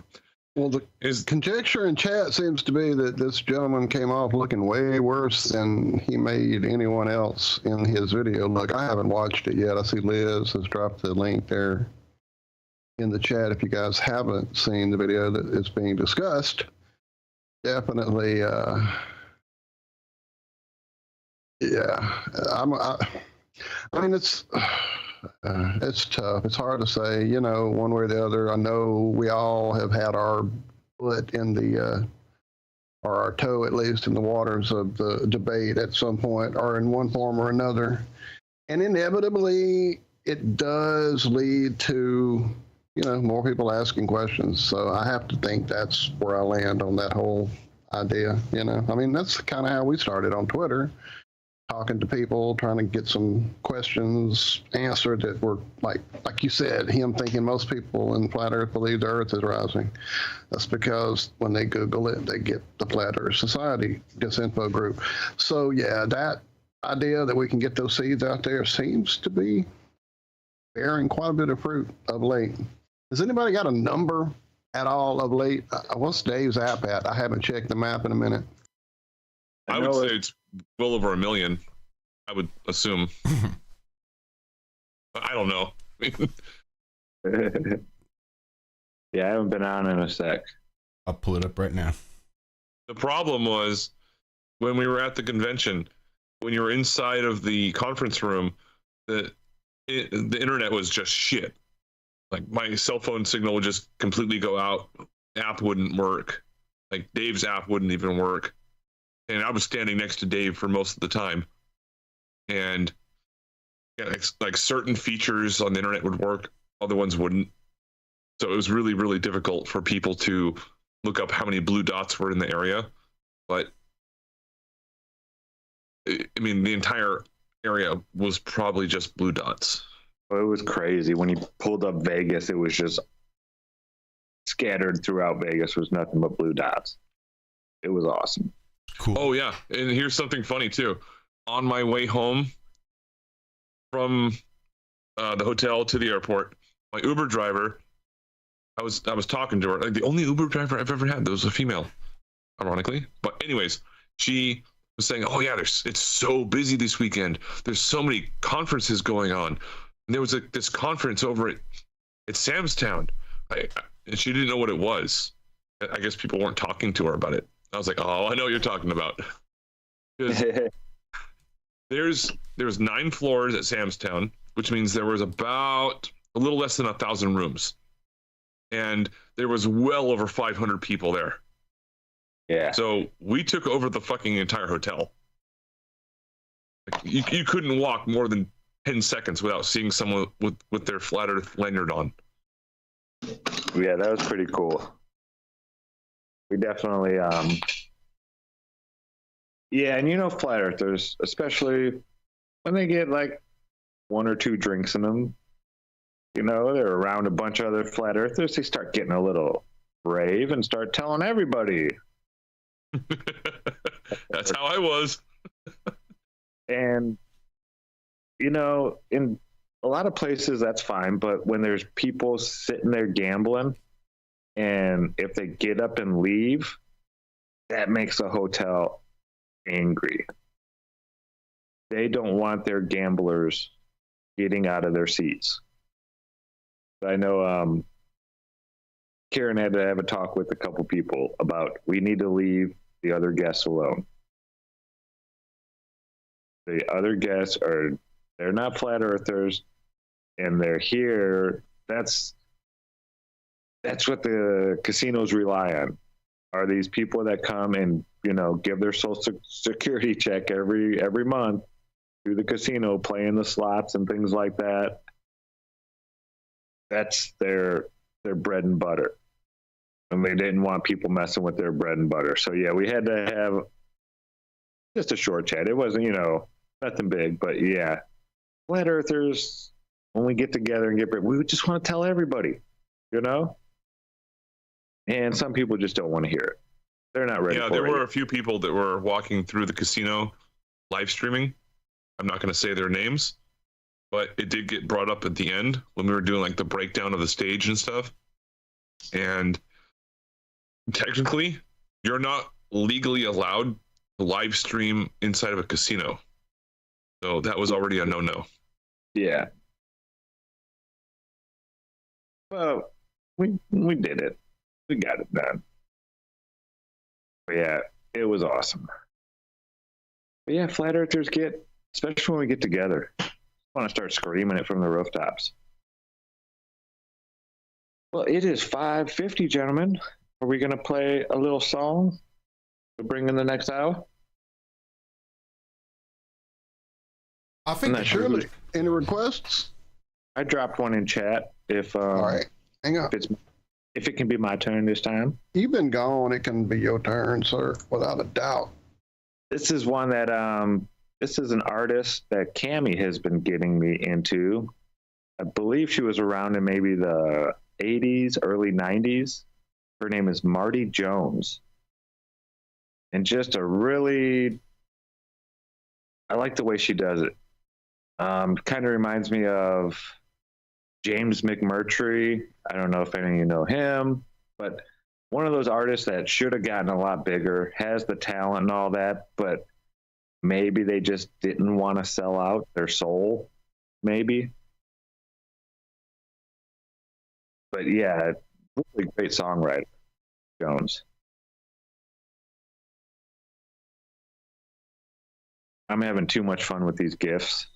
the Is conjecture in chat seems to be that this gentleman came off looking way worse than he made anyone else in his video look. I haven't watched it yet. I see Liz has dropped the link there in the chat. If you guys haven't seen the video that is being discussed, definitely, yeah. I mean, it's tough. It's hard to say, you know, one way or the other. I know we all have had our foot in the, or our toe at least in the waters of the debate at some point or in one form or another. And inevitably, it does lead to, you know, more people asking questions. So I have to think that's where I land on that whole idea, you know. I mean, that's kind of how we started on Twitter. Talking to people, trying to get some questions answered that were like you said, him thinking most people in Flat Earth believe the Earth is rising. That's because when they Google it, they get the Flat Earth Society disinfo group. So yeah, that idea that we can get those seeds out there seems to be bearing quite a bit of fruit of late. Has anybody got a number at all of late? What's Dave's app at? I haven't checked the map in a minute. I would say it's well over 1 million, I would assume. I don't know. Yeah, I haven't been on in a sec. I'll pull it up right now. The problem was when we were at the convention, when you were inside of the conference room, the internet was just shit. Like my cell phone signal would just completely go out. The app wouldn't work. Like Dave's app wouldn't even work. And I was standing next to Dave for most of the time. And yeah, like certain features on the internet would work, other ones wouldn't. So it was really, really difficult for people to look up how many blue dots were in the area. But I mean, the entire area was probably just blue dots. It was crazy. When he pulled up Vegas, it was just scattered throughout Vegas was nothing but blue dots. It was awesome. Cool. Oh yeah, and here's something funny too. On my way home from the hotel to the airport, my Uber driver, I was talking to her. Like the only Uber driver I've ever had that was a female, ironically. But anyways, she was saying, "Oh yeah, it's so busy this weekend. There's so many conferences going on. And there was this conference over at Sam's Town, and she didn't know what it was. I guess people weren't talking to her about it. I was like, oh, I know what you're talking about. There's 9 floors at Sam's Town, which means there was about a little less than 1,000 rooms. And there was well over 500 people there. Yeah. So we took over the fucking entire hotel. Like, you couldn't walk more than 10 seconds without seeing someone with their Flat Earth lanyard on. Yeah, that was pretty cool. We definitely, yeah, and you know, Flat Earthers, especially when they get like 1 or 2 drinks in them, you know, they're around a bunch of other Flat Earthers, they start getting a little brave and start telling everybody. That's how I was. And, you know, in a lot of places, that's fine, but when there's people sitting there gambling, and if they get up and leave, that makes a hotel angry. They don't want their gamblers getting out of their seats. I know Karen had to have a talk with a couple people about we need to leave the other guests alone. The other guests they're not Flat Earthers, and they're here. That's what the casinos rely on. Are these people that come and, you know, give their social security check every month through the casino, playing the slots and things like that. That's their bread and butter. And they didn't want people messing with their bread and butter. So yeah, we had to have just a short chat. It wasn't, you know, nothing big, but yeah. Flat Earthers, when we get together and we just want to tell everybody, you know? And some people just don't want to hear it. They're not ready for it. Yeah, there were a few people that were walking through the casino live streaming. I'm not going to say their names, but it did get brought up at the end when we were doing like the breakdown of the stage and stuff. And technically, you're not legally allowed to live stream inside of a casino. So that was already a no-no. Yeah. Well, we did it. We got it done. But yeah, it was awesome. But yeah, flat earthers get, especially when we get together, I want to start screaming it from the rooftops. Well, it is 5:50, gentlemen. Are we going to play a little song to bring in the next hour? I think not Surely. Any requests? I dropped one in chat. If All right. Hang on. if it can be my turn this time. You've been gone. It can be your turn, sir, without a doubt. This is one that this is an artist that Cami has been getting me into. I believe she was around in maybe the 80s, early 90s. Her name is Marty Jones. And just a really, I like the way she does it. Kind of reminds me of James McMurtry. I don't know if any of you know him, but one of those artists that should have gotten a lot bigger, has the talent and all that, but maybe they just didn't want to sell out their soul, maybe. But yeah, really great songwriter, Jones. I'm having too much fun with these GIFs.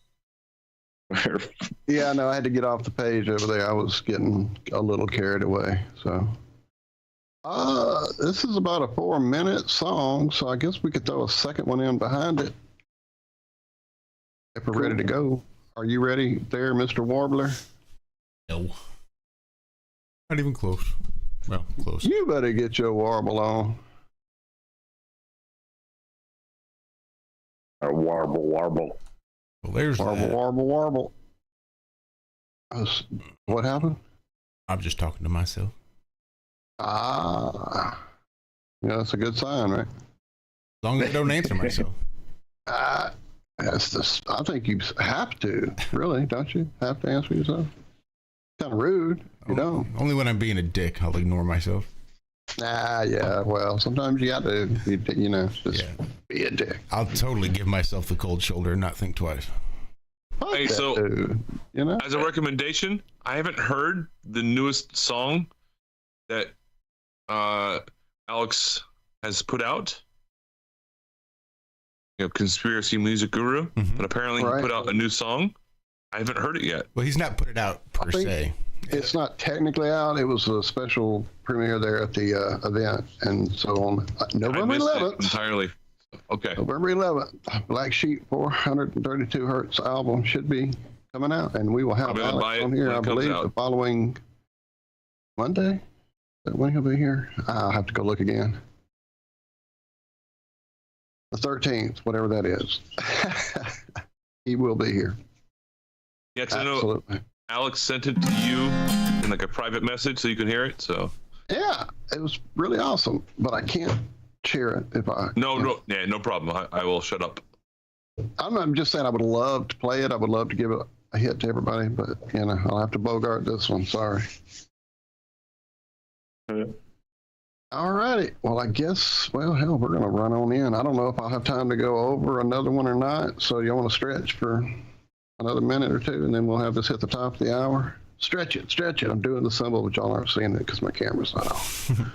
Yeah, no, I had to get off the page over there. I was getting a little carried away. So, this is about a 4-minute song, so I guess we could throw a second one in behind it if we're ready to go. Are you ready there, Mr. Warbler? No. Not even close. Well, close. You better get your warble on. Warble, warble. Well, there's Warble, that. warble, warble. What happened? I'm just talking to myself. Ah. Yeah, that's a good sign, right? As long as I don't answer myself. That's the, I think you have to, really, don't you? Have to answer yourself. Kind of rude. You don't. Only when I'm being a dick, I'll ignore myself. Yeah. Well, sometimes you got to, you know, just be a dick. I'll totally give myself the cold shoulder and not think twice. Fuck Hey, that so dude, you know, as a recommendation, I haven't heard the newest song that Alex has put out. You know, Conspiracy Music Guru, but apparently he put out a new song. I haven't heard it yet. Well, he's not put it out per se. it's not technically out. It was a special premiere there at the event, and so on November I missed it 11th. entirely. Okay. November 11th, Black Sheep 432 Hertz album should be coming out, and we will have I'll Alex buy it on here, when it I comes believe, out. the following Monday. Is that when he'll be here? I'll have to go look again. The 13th, whatever that is. He will be here. Yeah, I know Absolutely. Alex sent it to you in like a private message so you can hear it. So Yeah, it was really awesome, but I can't share it if I. no problem. I will shut up. I'm just saying I would love to play it. I would love to give it a hit to everybody, but you know, I'll have to bogart this one. Sorry. All righty. Well, I guess, well, hell, we're going to run on in. I don't know if I'll have time to go over another one or not. So you want to stretch for another minute or two, and then we'll have this hit the top of the hour. Stretch it, stretch it. I'm doing the symbol, but y'all aren't seeing it because my camera's not on.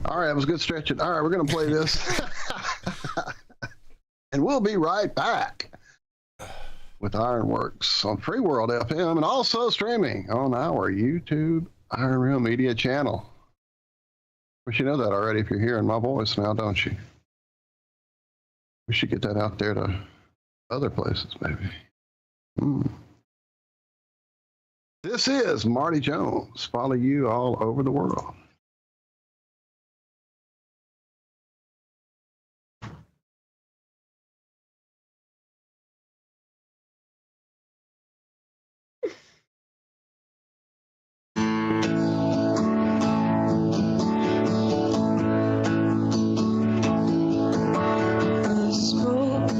All right, it was good stretching. All right, we're going to play this. And we'll be right back with IRONWORX on Free World FM and also streaming on our YouTube Iron Real Media channel. We should know that already if you're hearing my voice now, don't you? We should get that out there to other places, maybe. This is Marty Jones. Follow you all over the world. The smoke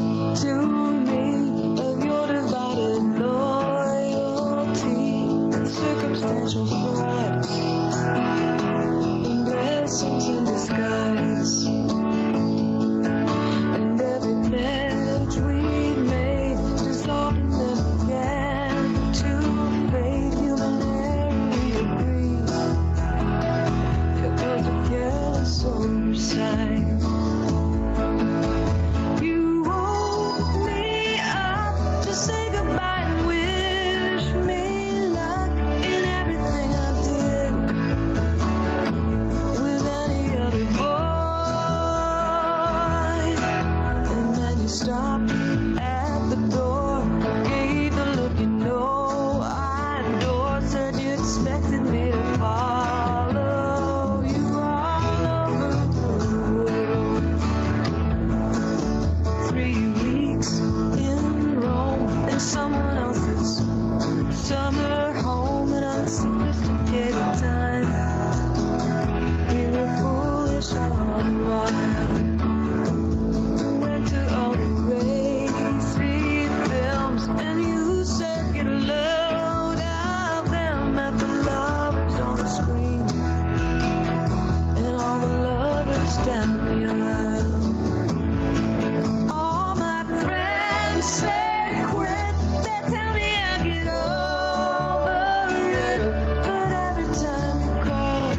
say quit. They tell me I'll get over it, but every time you call,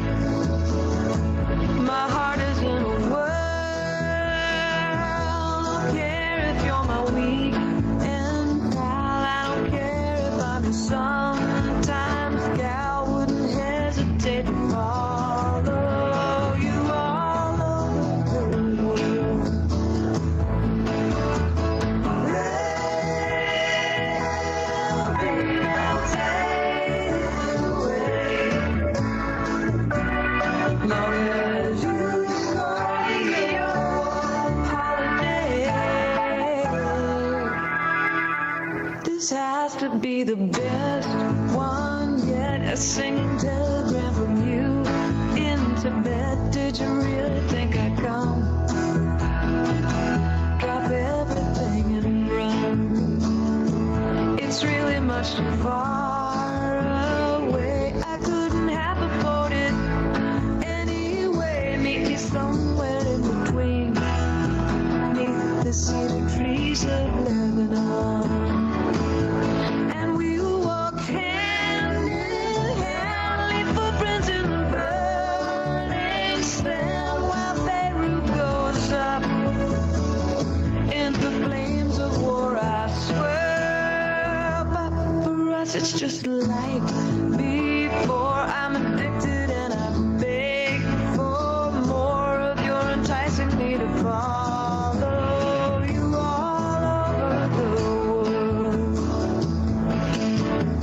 my heart is in a whirl. I don't care if you're my weekend pal. I don't care if I'm your sometimes gal. Wouldn't hesitate to follow you all over the world. Baby, I'll take it away. Long as you call me your holiday. This has to be the best one yet. A single telegram from you in Tibet. Did you really think I'd come? Drop everything and run. It's really much too far away. I couldn't have afforded anyway. Meet me somewhere in between. Neath the cedar trees of Lebanon. And we walk hand in hand, leave footprints in the burning sand while Beirut goes up in the flames of war. I swear, but for us it's just like before. I'm addicted and I beg for more of your enticing me to follow you all over the world.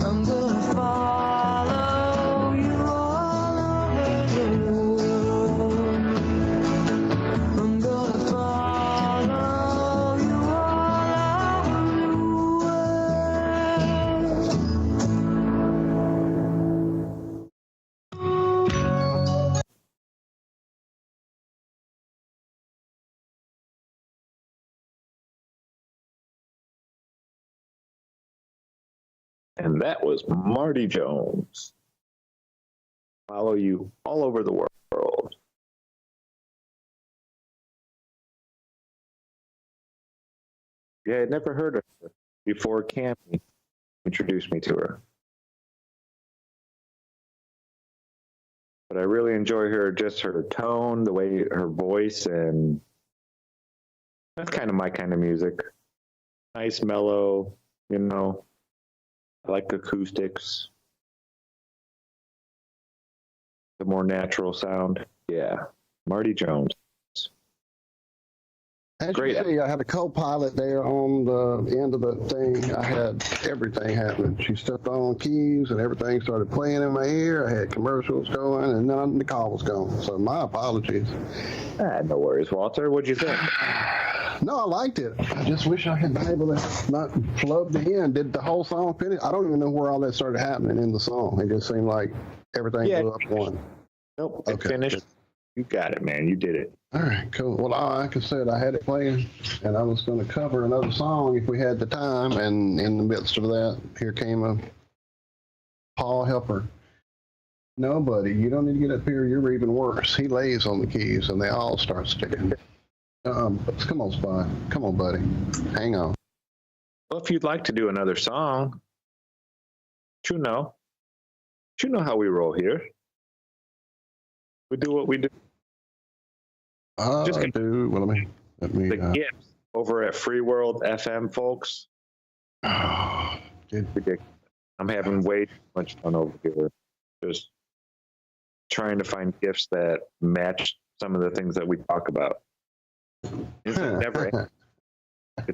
I'm gonna follow you all over the world. I'm gonna follow you all over the world. And that was Marty Jones. Follow you all over the world. Yeah, I'd never heard of her before Cami introduced me to her. But I really enjoy her, just her tone, the way her voice, and that's kind of my kind of music. Nice, mellow, you know. I like acoustics. The more natural sound. Yeah. Marty Jones. As Great. you see, I had a co-pilot there on the end of the thing. I had everything happening. She stepped on keys and everything started playing in my ear. I had commercials going and then the call was gone. So my apologies. No worries, Walter. What'd you think? No, I liked it. I just wish I had been able to not flub the end. Did the whole song finish? I don't even know where all that started happening in the song. It just seemed like everything blew up one. Nope. It Okay, finished. good. You got it, man. You did it. All right, cool. Well, like I said, I had it playing, and I was going to cover another song if we had the time. And in the midst of that, here came a Paul Helper. No, buddy, you don't need to get up here. You're even worse. He lays on the keys, and they all start sticking. Come on, Spot. Come on, buddy. Hang on. Well, if you'd like to do another song, you know how we roll here. We do what we do. Just do. Well, let me. The gifts over at Free World FM, folks. Ridiculous. I'm having way too much fun over here. Just trying to find gifts that match some of the things that we talk about. It's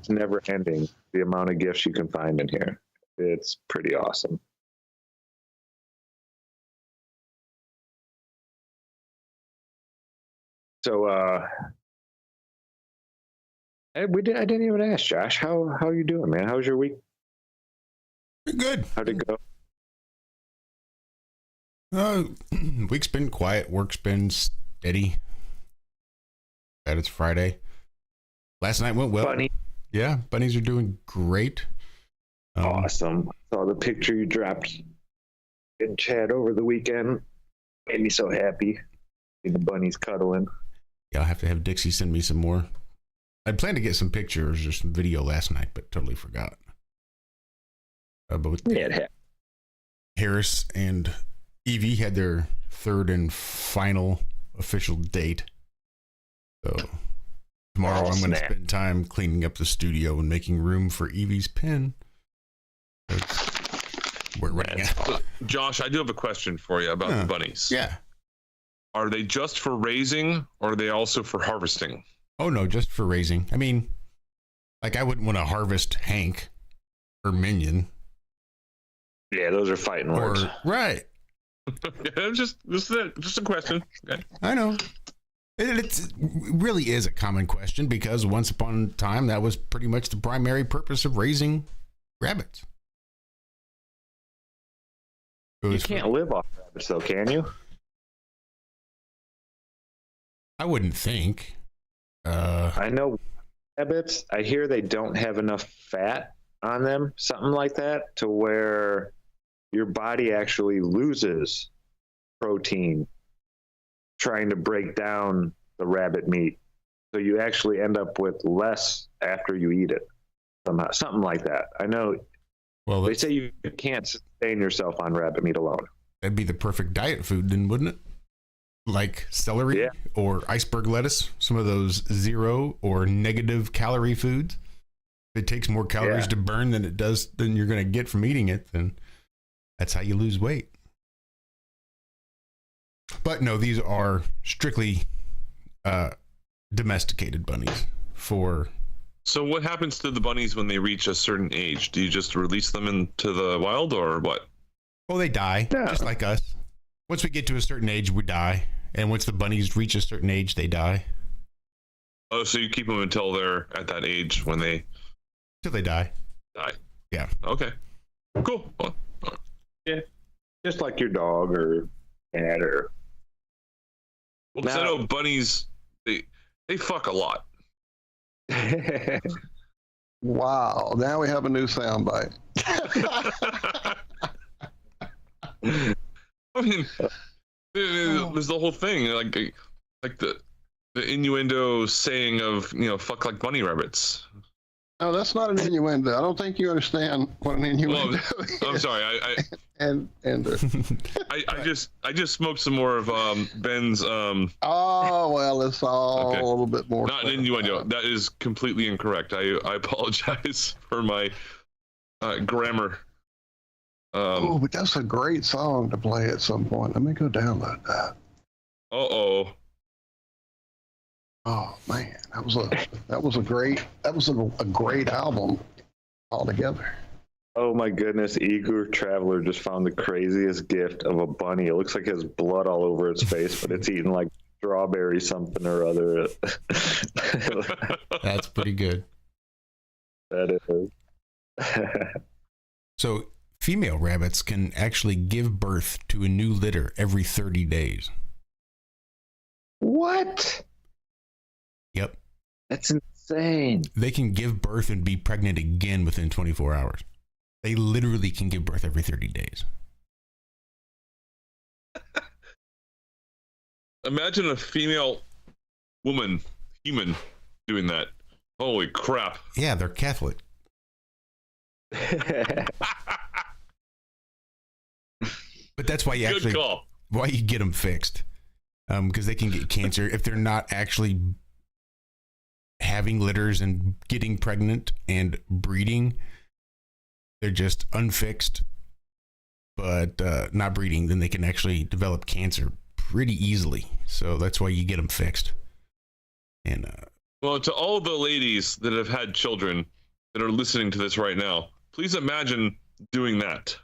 never ending, the amount of gifts you can find in here. It's pretty awesome. So I didn't even ask Josh, how you doing, man? How's your week? Good. How'd it go? Week's been quiet. Work's been steady. Glad it's Friday. Last night went well. Bunny. Yeah, bunnies are doing great. Awesome. Saw the picture you dropped in chat over the weekend. Made me so happy. See the bunnies cuddling. Yeah, I'll have to have Dixie send me some more. I planned to get some pictures or some video last night, but totally forgot. But Harris and Evie had their third and final official date. So tomorrow I'm going to spend time cleaning up the studio and making room for Evie's pen. We're running out. Josh, I do have a question for you about the bunnies. Yeah. Are they just for raising, or are they also for harvesting? Oh, no, just for raising. I mean, like I wouldn't want to harvest Hank or Minion. Yeah, those are fighting words. Right. just a question. Okay. I know. It really is a common question because once upon a time, that was pretty much the primary purpose of raising rabbits. You can't live off rabbits, though, can you? I wouldn't think. I know rabbits, I hear they don't have enough fat on them, something like that, to where your body actually loses protein trying to break down the rabbit meat. So you actually end up with less after you eat it. Somehow, something like that. I know. Well, they say you can't sustain yourself on rabbit meat alone. That'd be the perfect diet food, then, wouldn't it? Like celery or iceberg lettuce, some of those 0 or negative calorie foods. If it takes more calories to burn than you're going to get from eating it, then that's how you lose weight. But no, these are strictly domesticated bunnies for. So what happens to the bunnies when they reach a certain age? Do you just release them into the wild or what? Well, they die, just like us. Once we get to a certain age, we die. And once the bunnies reach a certain age, they die. Oh, so you keep them until they're at that age when they... Till they die. Yeah. Okay. Cool. Well, yeah. Just like your dog or cat or... Well, because I know bunnies, they fuck a lot. Wow. Now we have a new soundbite. I mean... There's the whole thing, like the innuendo saying of, fuck like bunny rabbits. No, that's not an innuendo. I don't think you understand what an innuendo is. I'm sorry. I just smoked some more of Ben's. Oh well, it's all a little bit more. Not an innuendo. That is completely incorrect. I apologize for my grammar. Oh, but that's a great song to play at some point. Let me go download that. Oh man, that was a great album altogether. Oh my goodness, Igor Traveler just found the craziest gift of a bunny. It looks like it has blood all over its face, but it's eating like strawberry something or other. That's pretty good. That is. So female rabbits can actually give birth to a new litter every 30 days. What? Yep. That's insane. They can give birth and be pregnant again within 24 hours. They literally can give birth every 30 days. Imagine a female human doing that. Holy crap. Yeah, they're Catholic. But that's why you why you get them fixed, because they can get cancer if they're not actually having litters and getting pregnant and breeding. They're just unfixed, but not breeding. Then they can actually develop cancer pretty easily. So that's why you get them fixed. And well, to all the ladies that have had children that are listening to this right now, please imagine doing that.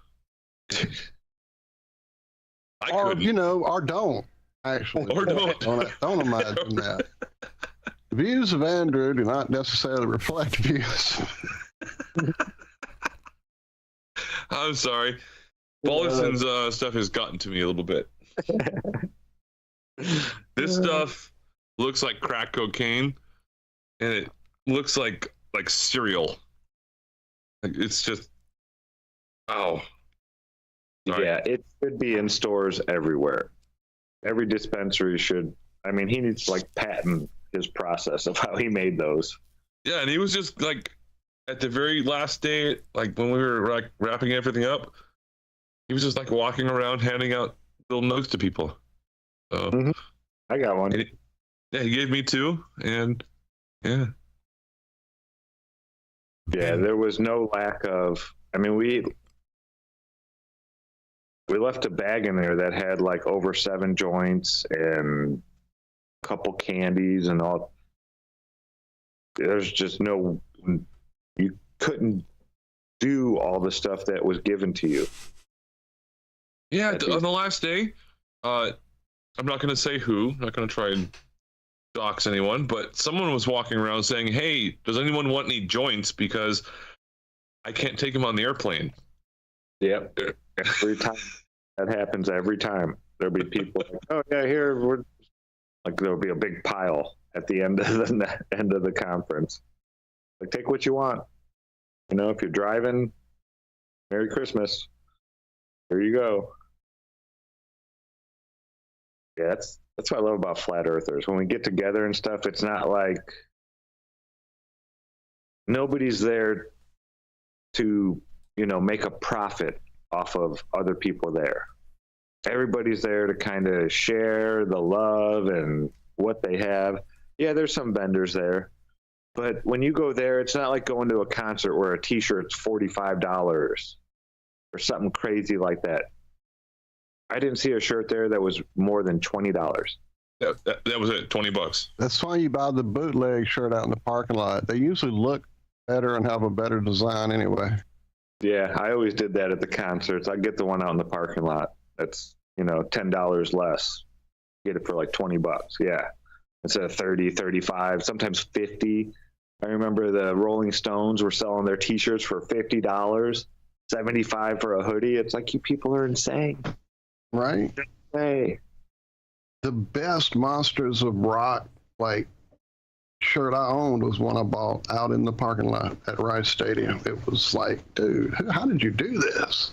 Or don't actually. Or don't. Don't imagine that. The views of Andrew do not necessarily reflect views. I'm sorry. Bollison's stuff has gotten to me a little bit. This stuff looks like crack cocaine, and it looks like cereal. It's just, ow. Sorry. Yeah, it should be in stores everywhere. Every dispensary should. I mean, he needs to patent his process of how he made those. Yeah, and he was just like at the very last day, like when we were like wrapping everything up, he was just like walking around handing out little notes to people. So I got one. Yeah, he gave me 2, and yeah. Yeah, there was no lack of. I mean, we left a bag in there that had like over 7 joints and a couple candies and all. There's just no. You couldn't do all the stuff that was given to you. Yeah, on the last day, I'm not going to say who. I'm not going to try and dox anyone, but someone was walking around saying, "Hey, does anyone want any joints? Because I can't take them on the airplane." Yep. Every time that happens, every time there'll be people like, "Oh yeah, here we're like there'll be a big pile at the end of the conference. Like take what you want. You know, if you're driving, Merry Christmas. Here you go." Yeah, that's what I love about flat earthers. When we get together and stuff, it's not like nobody's there to, you know, make a profit off of other people there. Everybody's there to kind of share the love and what they have. Yeah, there's some vendors there. But when you go there, it's not like going to a concert where a t-shirt's $45 or something crazy like that. I didn't see a shirt there that was more than $20. That was it, $20. That's why you buy the bootleg shirt out in the parking lot. They usually look better and have a better design anyway. Yeah, I always did that at the concerts. I get the one out in the parking lot. That's, you know, $10 less. Get it for like $20. Yeah. Instead of 30, 35, sometimes 50. I remember the Rolling Stones were selling their t-shirts for $50, 75 for a hoodie. It's like, you people are insane. Right? Hey. The best Monsters of Rock, like, shirt I owned was one I bought out in the parking lot at Rice Stadium. It was like, dude, how did you do this?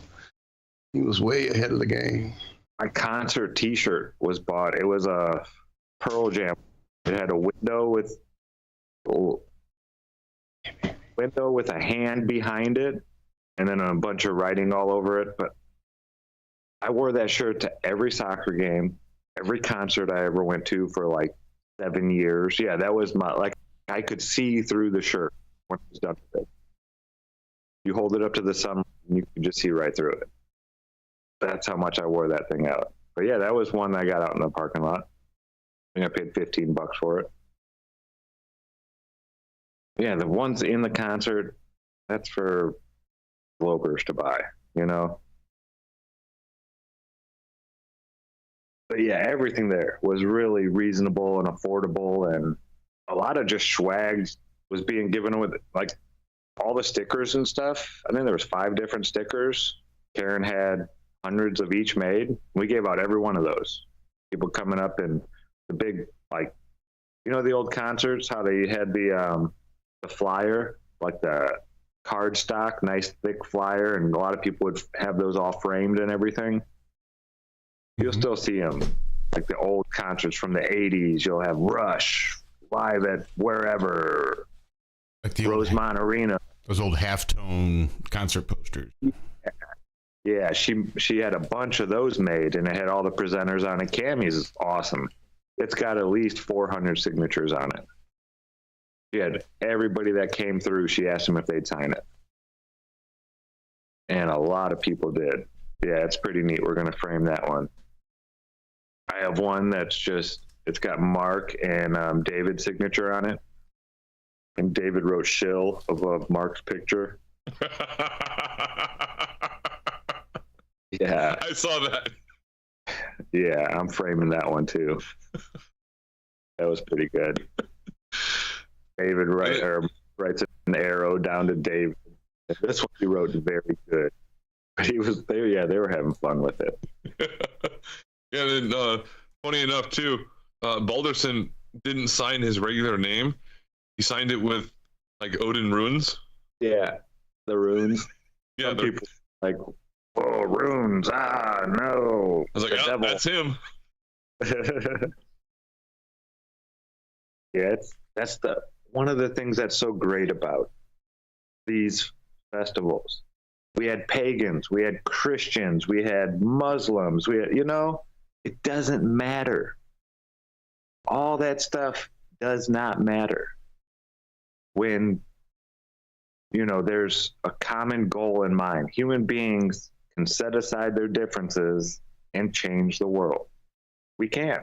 He was way ahead of the game. My concert t-shirt was bought. It was a Pearl Jam. It had a window with a hand behind it and then a bunch of writing all over it. But I wore that shirt to every soccer game, every concert I ever went to for like 7 years. Yeah, that was my, like, I could see through the shirt when it was done with it. You hold it up to the sun and you can just see right through it. That's how much I wore that thing out. But yeah, that was one I got out in the parking lot. I think I paid $15 for it. Yeah, the ones in the concert, that's for Globers to buy, you know? But yeah, everything there was really reasonable and affordable, and a lot of just swag was being given away, like all the stickers and stuff. I think there was 5 different stickers. Karen had hundreds of each made. We gave out every one of those. People coming up in the big, like, you know, the old concerts, how they had the flyer, like the card stock, nice thick flyer, and a lot of people would have those all framed and everything. You'll still see them, like the old concerts from the 80s. You'll have Rush live at wherever, like the Rosemont Arena. Those old halftone concert posters. Yeah, she had a bunch of those made, and it had all the presenters on it. Cami's is awesome. It's got at least 400 signatures on it. She had everybody that came through, she asked them if they'd sign it. And a lot of people did. Yeah, it's pretty neat. We're going to frame that one. I have one that's just, it's got Mark and David's signature on it. And David wrote "shill" above Mark's picture. Yeah. I saw that. Yeah, I'm framing that one too. That was pretty good. David writes an arrow down to David. This one he wrote very good. They were having fun with it. Yeah, then funny enough too, Balderson didn't sign his regular name. He signed it with like Odin runes. Yeah, the runes. Yeah, people like, oh, runes. Ah, no. I was like, oh, that's him. Yeah, that's one of the things that's so great about these festivals. We had pagans, we had Christians, we had Muslims, we had, it doesn't matter. All that stuff does not matter when, there's a common goal in mind. Human beings can set aside their differences and change the world. We can.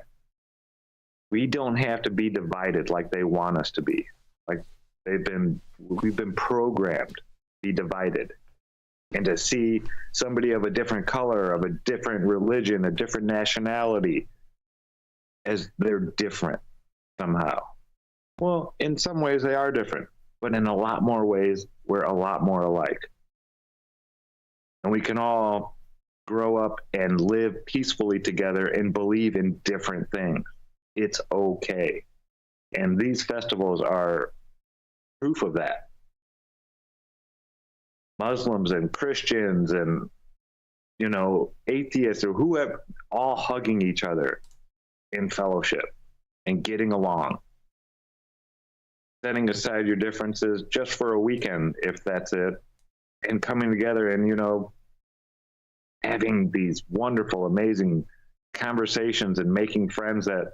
We don't have to be divided like they want us to be. Like we've been programmed to be divided. And to see somebody of a different color, of a different religion, a different nationality, as they're different somehow. Well, in some ways they are different, but in a lot more ways, we're a lot more alike. And we can all grow up and live peacefully together and believe in different things. It's okay. And these festivals are proof of that. Muslims and Christians and, atheists or whoever, all hugging each other in fellowship and getting along. Setting aside your differences just for a weekend, if that's it, and coming together and, having these wonderful, amazing conversations and making friends that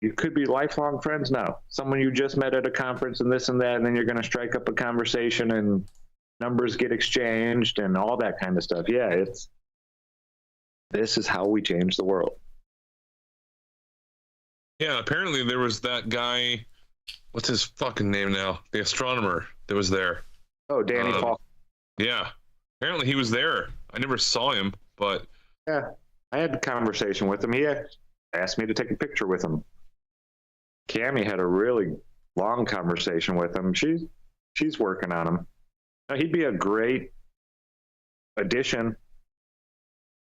you could be lifelong friends now. Someone you just met at a conference and this and that, and then you're going to strike up a conversation and numbers get exchanged and all that kind of stuff. Yeah, this is how we change the world. Yeah, apparently there was that guy, what's his fucking name now? The astronomer that was there. Oh, Danny Paul. Yeah, apparently he was there. I never saw him, but... Yeah, I had a conversation with him. He asked me to take a picture with him. Cami had a really long conversation with him. She's working on him. Now, he'd be a great addition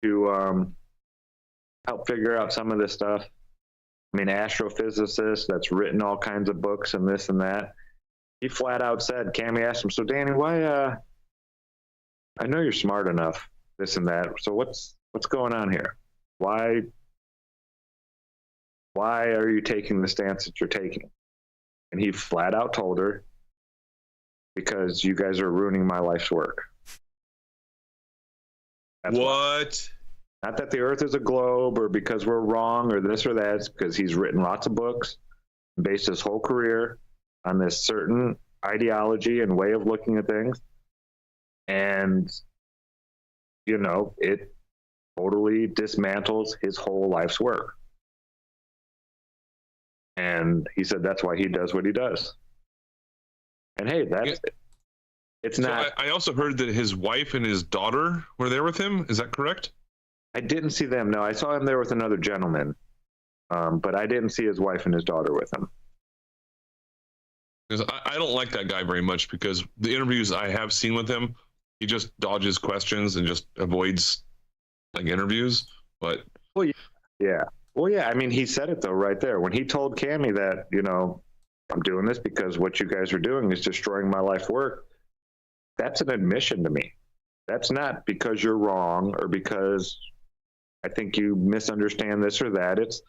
to help figure out some of this stuff. I mean, astrophysicist that's written all kinds of books and this and that. He flat out said, Cami asked him, so Danny, why, I know you're smart enough, this and that. So what's going on here? Why are you taking the stance that you're taking? And he flat out told her, because you guys are ruining my life's work. That's what? Why. Not that the earth is a globe or because we're wrong or this or that. It's because he's written lots of books, based his whole career on this certain ideology and way of looking at things. And, it totally dismantles his whole life's work. And he said that's why he does what he does. And hey, it's not. I also heard that his wife and his daughter were there with him. Is that correct? I didn't see them. No, I saw him there with another gentleman, but I didn't see his wife and his daughter with him. Because I don't like that guy very much, because the interviews I have seen with him, he just dodges questions and just avoids interviews. But yeah. Well, yeah. I mean, he said it though right there when he told Cami that I'm doing this because what you guys are doing is destroying my life work. That's an admission to me. That's not because you're wrong or because I think you misunderstand this or that. It's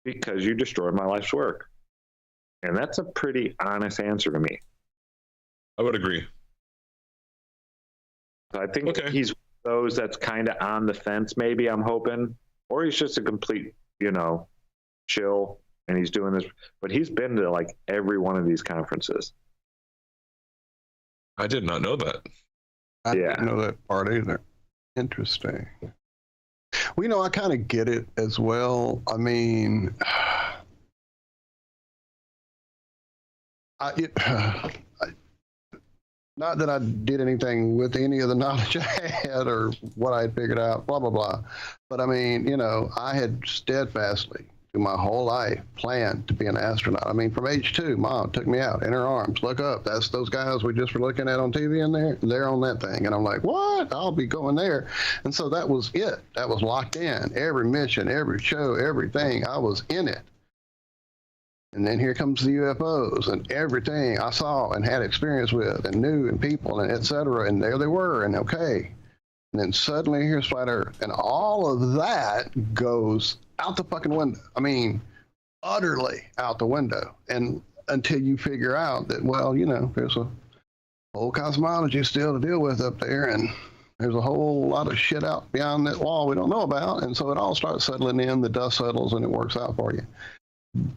because you destroyed my life's work. And that's a pretty honest answer to me. I would agree. I think he's those that's kind of on the fence, maybe, I'm hoping. Or he's just a complete, chill, and he's doing this. But he's been to, every one of these conferences. I did not know that. I didn't know that part either. Interesting. Well, I kind of get it as well. I mean... not that I did anything with any of the knowledge I had or what I had figured out, blah, blah, blah. But I mean, I had steadfastly through my whole life planned to be an astronaut. I mean, from age 2, Mom took me out in her arms. Look up. That's those guys we just were looking at on TV in there. They're on that thing. And I'm like, what? I'll be going there. And so that was it. That was locked in. Every mission, every show, everything, I was in it. And then here comes the UFOs and everything I saw and had experience with and knew and people and et cetera. And there they were. And okay. And then suddenly here's flat Earth. And all of that goes out the fucking window. I mean, utterly out the window. And until you figure out that, well, there's a whole cosmology still to deal with up there, and there's a whole lot of shit out beyond that wall we don't know about. And so it all starts settling in, the dust settles, and it works out for you.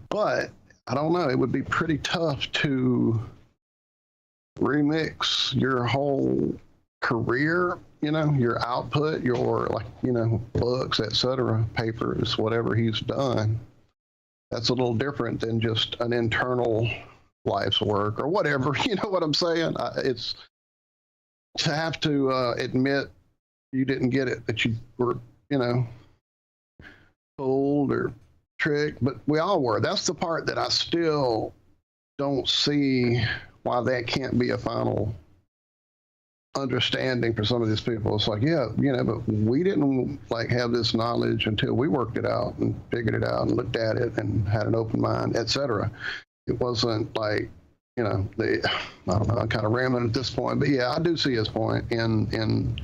But I don't know, it would be pretty tough to remix your whole career, your output, your books, etc., papers, whatever he's done. That's a little different than just an internal life's work or whatever. You know what I'm saying? It's to have to admit you didn't get it, that you were, fooled or tricked, but we all were. That's the part that I still don't see why that can't be a final understanding for some of these people. It's like, yeah, but we didn't have this knowledge until we worked it out and figured it out and looked at it and had an open mind, etc. It wasn't like, I don't know, I'm kind of rambling at this point, but yeah, I do see his point in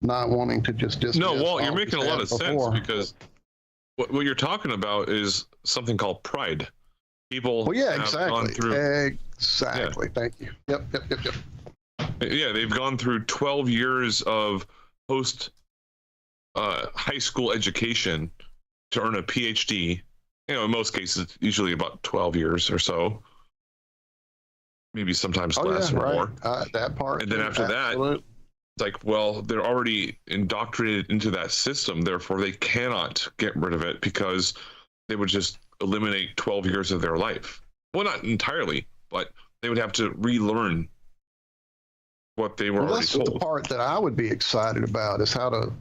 not wanting to just dismiss. No, Walt, you're making a lot of sense, because what you're talking about is something called pride. People exactly. Gone through, exactly. Yeah. Thank you. Yep. Yeah, they've gone through 12 years of post high school education to earn a PhD. In most cases, usually about 12 years or so. Maybe sometimes less or more. That part. And then after that, it's like, well, they're already indoctrinated into that system. Therefore, they cannot get rid of it, because they would just eliminate 12 years of their life. Well, not entirely, but they would have to relearn what they were already told. That's the part that I would be excited about, is how to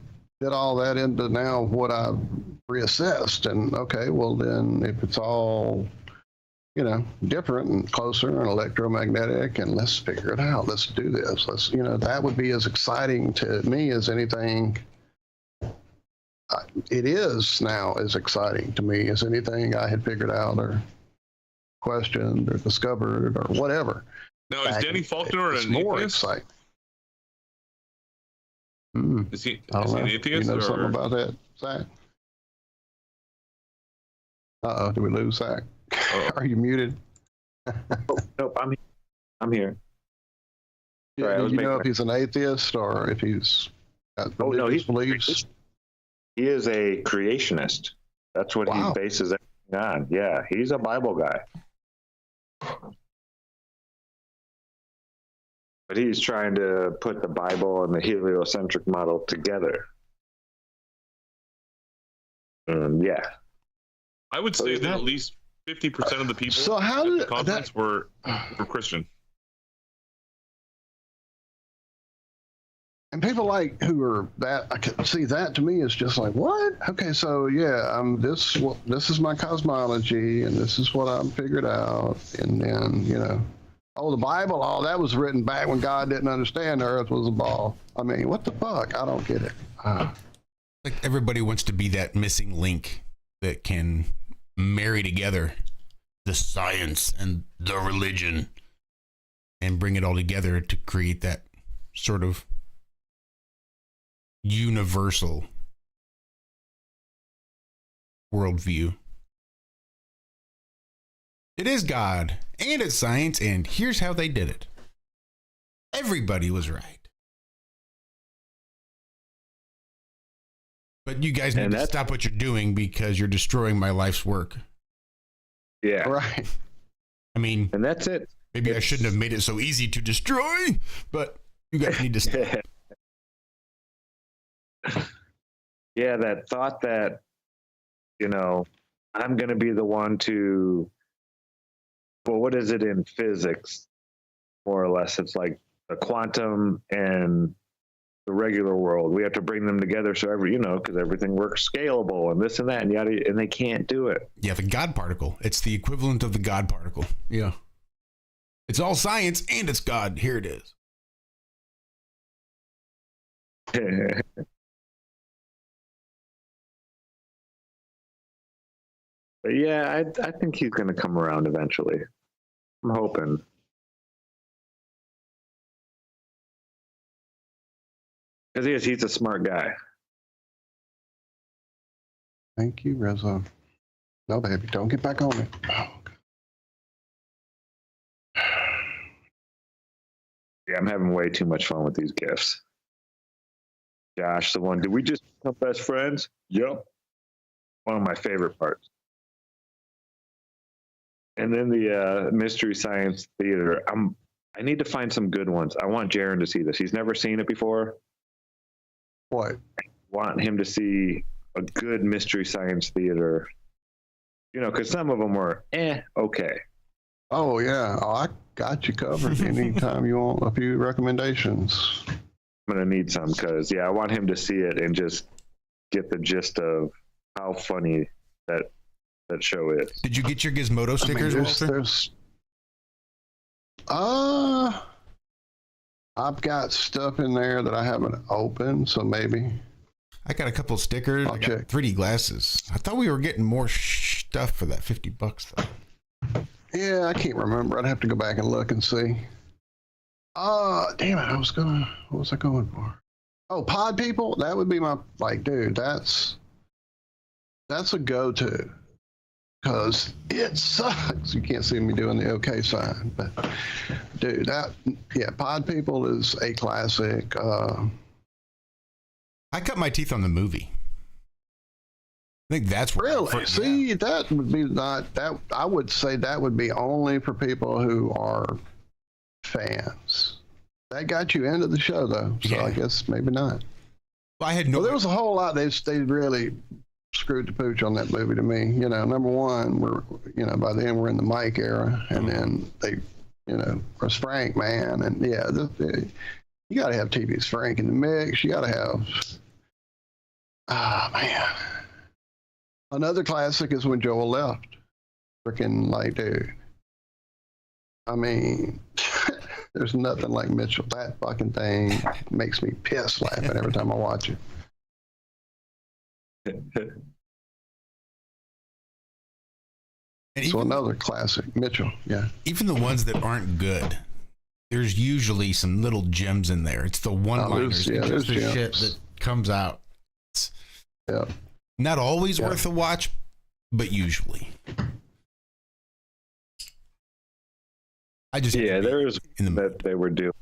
fit all that into now what I've reassessed. And okay, well then, if it's all different and closer and electromagnetic, and let's figure it out, let's do this, let's that would be as exciting to me as anything. It is now as exciting to me as anything I had figured out or questioned or discovered or whatever. Now, is Danny Faulkner an more atheist? Exciting. Is he an atheist? You know something about that, Zach? Uh-oh, did we lose Zach? Are you muted? Nope, I'm here. Sorry, do you know if he's an atheist or if he's got religious beliefs? He is a creationist. That's what he bases everything on. Yeah, he's a Bible guy. But he's trying to put the Bible and the heliocentric model together. Yeah. I would say that at least 50% of the people at the conference were Christian. And people who are that, I can see that, to me is just like, what? Okay, so yeah, this is my cosmology, and this is what I'm figured out, and then the Bible, that was written back when God didn't understand the earth was a ball. I mean, what the fuck? I don't get it. Like, everybody wants to be that missing link that can marry together the science and the religion and bring it all together to create that sort of universal worldview. It is God, and it's science, and here's how they did it. Everybody was right. But you guys need to stop what you're doing, because you're destroying my life's work. Yeah. Right. I mean, and that's it. Maybe I shouldn't have made it so easy to destroy, but you guys need to stop. Yeah, that thought that, I'm going to be the one to, well, what is it in physics? More or less, it's like the quantum and the regular world. We have to bring them together so because everything works scalable and this and that and yada, and they can't do it. Yeah, the God particle. It's the equivalent of the God particle. Yeah. It's all science and it's God. Here it is. But yeah, I think he's going to come around eventually. I'm hoping. Because he's a smart guy. Thank you, Reza. No, baby, don't get back on me. Oh, Yeah, I'm having way too much fun with these gifts. Josh, the one, did we just become best friends? Yep. One of my favorite parts. And then the Mystery Science Theater. I need to find some good ones. I want Jaron to see this. He's never seen it before. what? I want him to see a good Mystery Science Theater. You know, because some of them were okay. Oh, yeah. Oh, I got you covered anytime you want a few recommendations. I'm going to need some because, I want him to see it and just get the gist of how funny that show is. Did you get your Gizmodo stickers, Walter? I've got stuff in there that I haven't opened, so maybe. I got a couple of stickers. I got 3D glasses. I thought we were getting more stuff for that $50 though. Yeah, I can't remember. I'd have to go back and look and see. Damn it. What was I going for? Oh, Pod People? That would be my, dude, that's a go-to. Because it sucks. You can't see me doing the okay sign. But, dude, Pod People is a classic. I cut my teeth on the movie. I think that's where really. See, that would be not that. I would say that would be only for people who are fans. That got you into the show, though. So I guess maybe not. Well, I had no. Well, there was a whole lot. They really screwed the pooch on that movie to me. You know, number one, by then we're in the Mike era, and then they, was Frank, man, and you got to have TV's Frank in the mix. You got to have. Man. Another classic is when Joel left. Freaking dude. I mean, there's nothing like Mitchell. That fucking thing makes me piss laughing every time I watch it. So another classic, Mitchell. Yeah. Even the ones that aren't good, there's usually some little gems in there. It's the one-liners. It's the shit that comes out. Yeah. Not always worth a watch, but usually. There was that they were doing,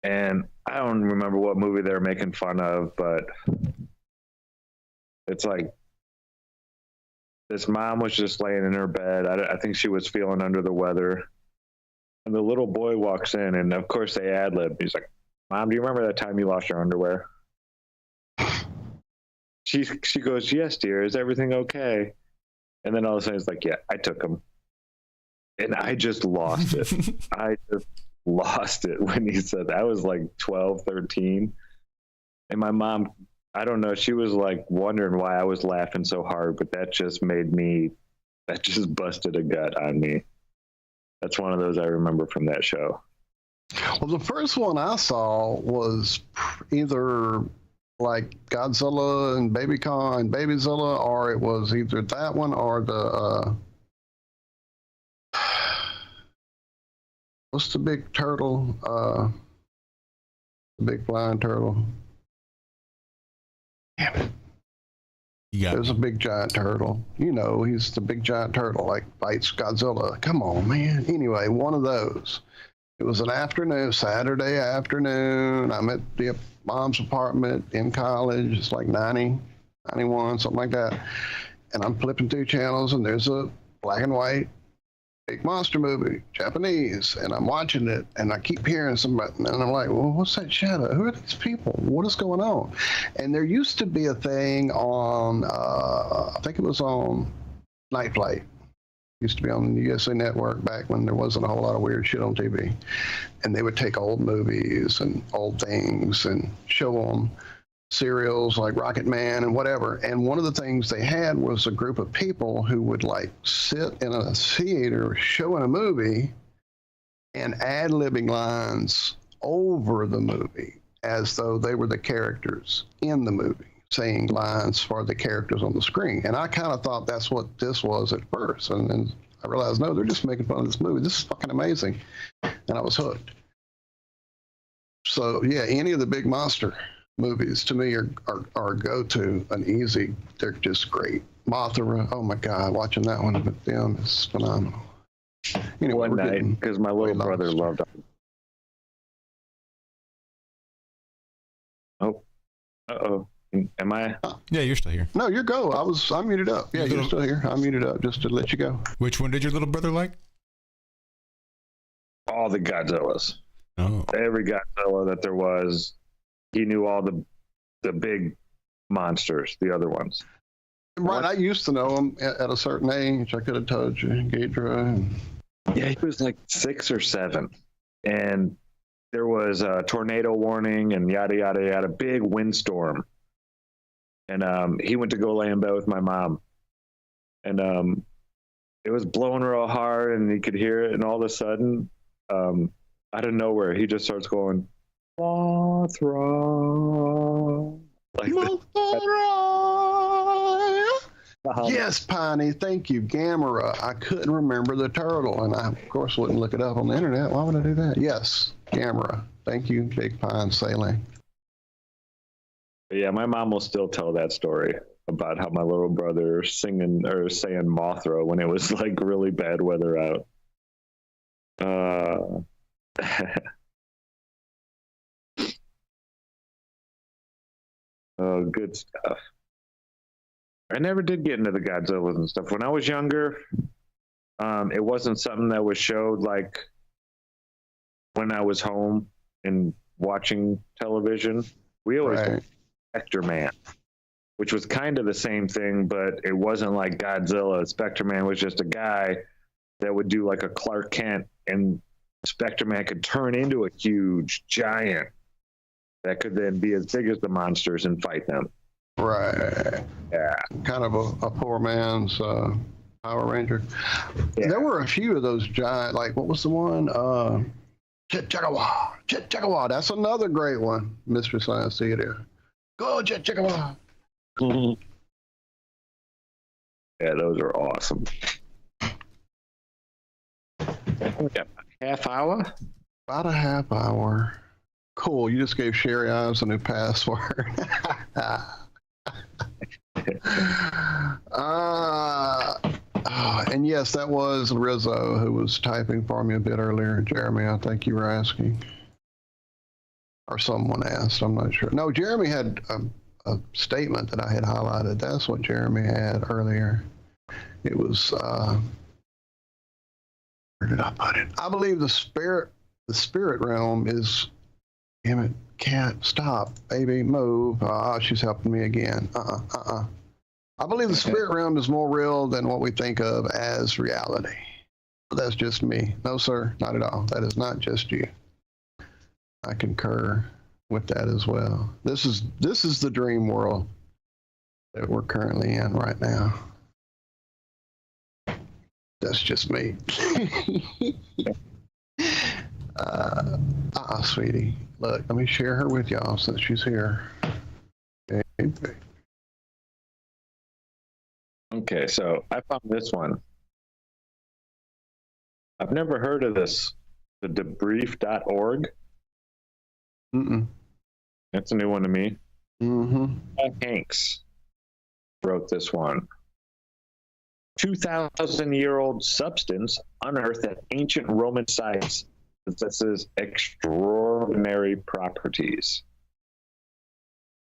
and I don't remember what movie they were making fun of, but it's like this mom was just laying in her bed. I think she was feeling under the weather, and the little boy walks in, and of course they ad-lib. He's like, "Mom, do you remember that time you lost your underwear?" She goes, "Yes, dear. Is everything okay?" And then all of a sudden it's like, "Yeah, I took them." And I just lost it. I just lost it when he said that. I was like 12, 13. And my mom, I don't know, she was like wondering why I was laughing so hard, but that just busted a gut on me. That's one of those I remember from that show. Well, the first one I saw was either like Godzilla and Babyzilla, or it was either that one or the what's the big turtle? The big flying turtle. Damn it. There's a big giant turtle. He's the big giant turtle, fights Godzilla. Come on, man. Anyway, one of those. It was an afternoon, Saturday afternoon. I'm at the mom's apartment in college. It's like 90, 91, something like that. And I'm flipping through channels, and there's a black and white big monster movie, Japanese. And I'm watching it, and I keep hearing somebody, and I'm like, well, what's that shadow? Who are these people? What is going on? And there used to be a thing on, I think it was on Night Flight. Used to be on the USA Network back when there wasn't a whole lot of weird shit on TV. And they would take old movies and old things and show them serials like Rocket Man and whatever. And one of the things they had was a group of people who would sit in a theater showing a movie and ad-libbing lines over the movie as though they were the characters in the movie, saying lines for the characters on the screen. And I kind of thought that's what this was at first. And then I realized, no, they're just making fun of this movie. This is fucking amazing. And I was hooked. So, yeah, any of the big monster movies to me are go-to, an easy. They're just great. Mothra, oh my God, watching that one with them is phenomenal. You know, one night, because my little brother loved it. Oh, uh-oh. Am I? Yeah, you're still here. No, you're go. I'm muted up. Yeah, you're still here. I'm muted up just to let you go. Which one did your little brother like? All the Godzillas. Oh. Every Godzilla that there was, he knew all the big monsters, the other ones. Right, I used to know them at a certain age. I could have told you, Ghidra. Yeah, he was like 6 or 7, and there was a tornado warning and yada yada yada, big windstorm, and he went to go lay in bed with my mom, and it was blowing real hard, and he could hear it, and all of a sudden, out of nowhere, he just starts going, Mothra. Like Yes, Piney, thank you. Gamera. I couldn't remember the turtle, and I, of course, wouldn't look it up on the internet. Why would I do that? Yes, Gamera. Thank you, Big Pine Sailing. Yeah, my mom will still tell that story about how my little brother singing or saying Mothra when it was like really bad weather out. Oh, good stuff. I never did get into the Godzillas and stuff. When I was younger, it wasn't something that was showed like when I was home and watching television. We always had Spectre Man, which was kind of the same thing, but it wasn't like Godzilla. Spectre Man was just a guy that would do like a Clark Kent, and Spectre Man could turn into a huge giant that could then be as big as the monsters and fight them. Right. Yeah. Kind of a poor man's Power Ranger. Yeah. There were a few of those giant, like, what was the one? Chit-Chagawa. That's another great one. Mystery Science Theater. Go, Chit-Chagawa. Mm-hmm. Yeah, those are awesome. We got a half hour? About a half hour. Cool. You just gave Sherry Ives a new password. And yes, that was Rizzo who was typing for me a bit earlier. Jeremy, I think you were asking. Or someone asked, I'm not sure. No, Jeremy had a statement that I had highlighted. That's what Jeremy had earlier. It was, where did I put it? I believe the spirit realm is, damn it, cat, stop, baby, move. She's helping me again. I believe the spirit realm is more real than what we think of as reality. That's just me. No, sir, not at all. That is not just you. I concur with that as well. This is the dream world that we're currently in right now. That's just me. Sweetie. Look, let me share her with y'all since she's here. Okay, so I found this one. I've never heard of this. The debrief.org. That's a new one to me. Hanks wrote this one. 2,000-year-old substance unearthed at ancient Roman sites possesses extraordinary properties.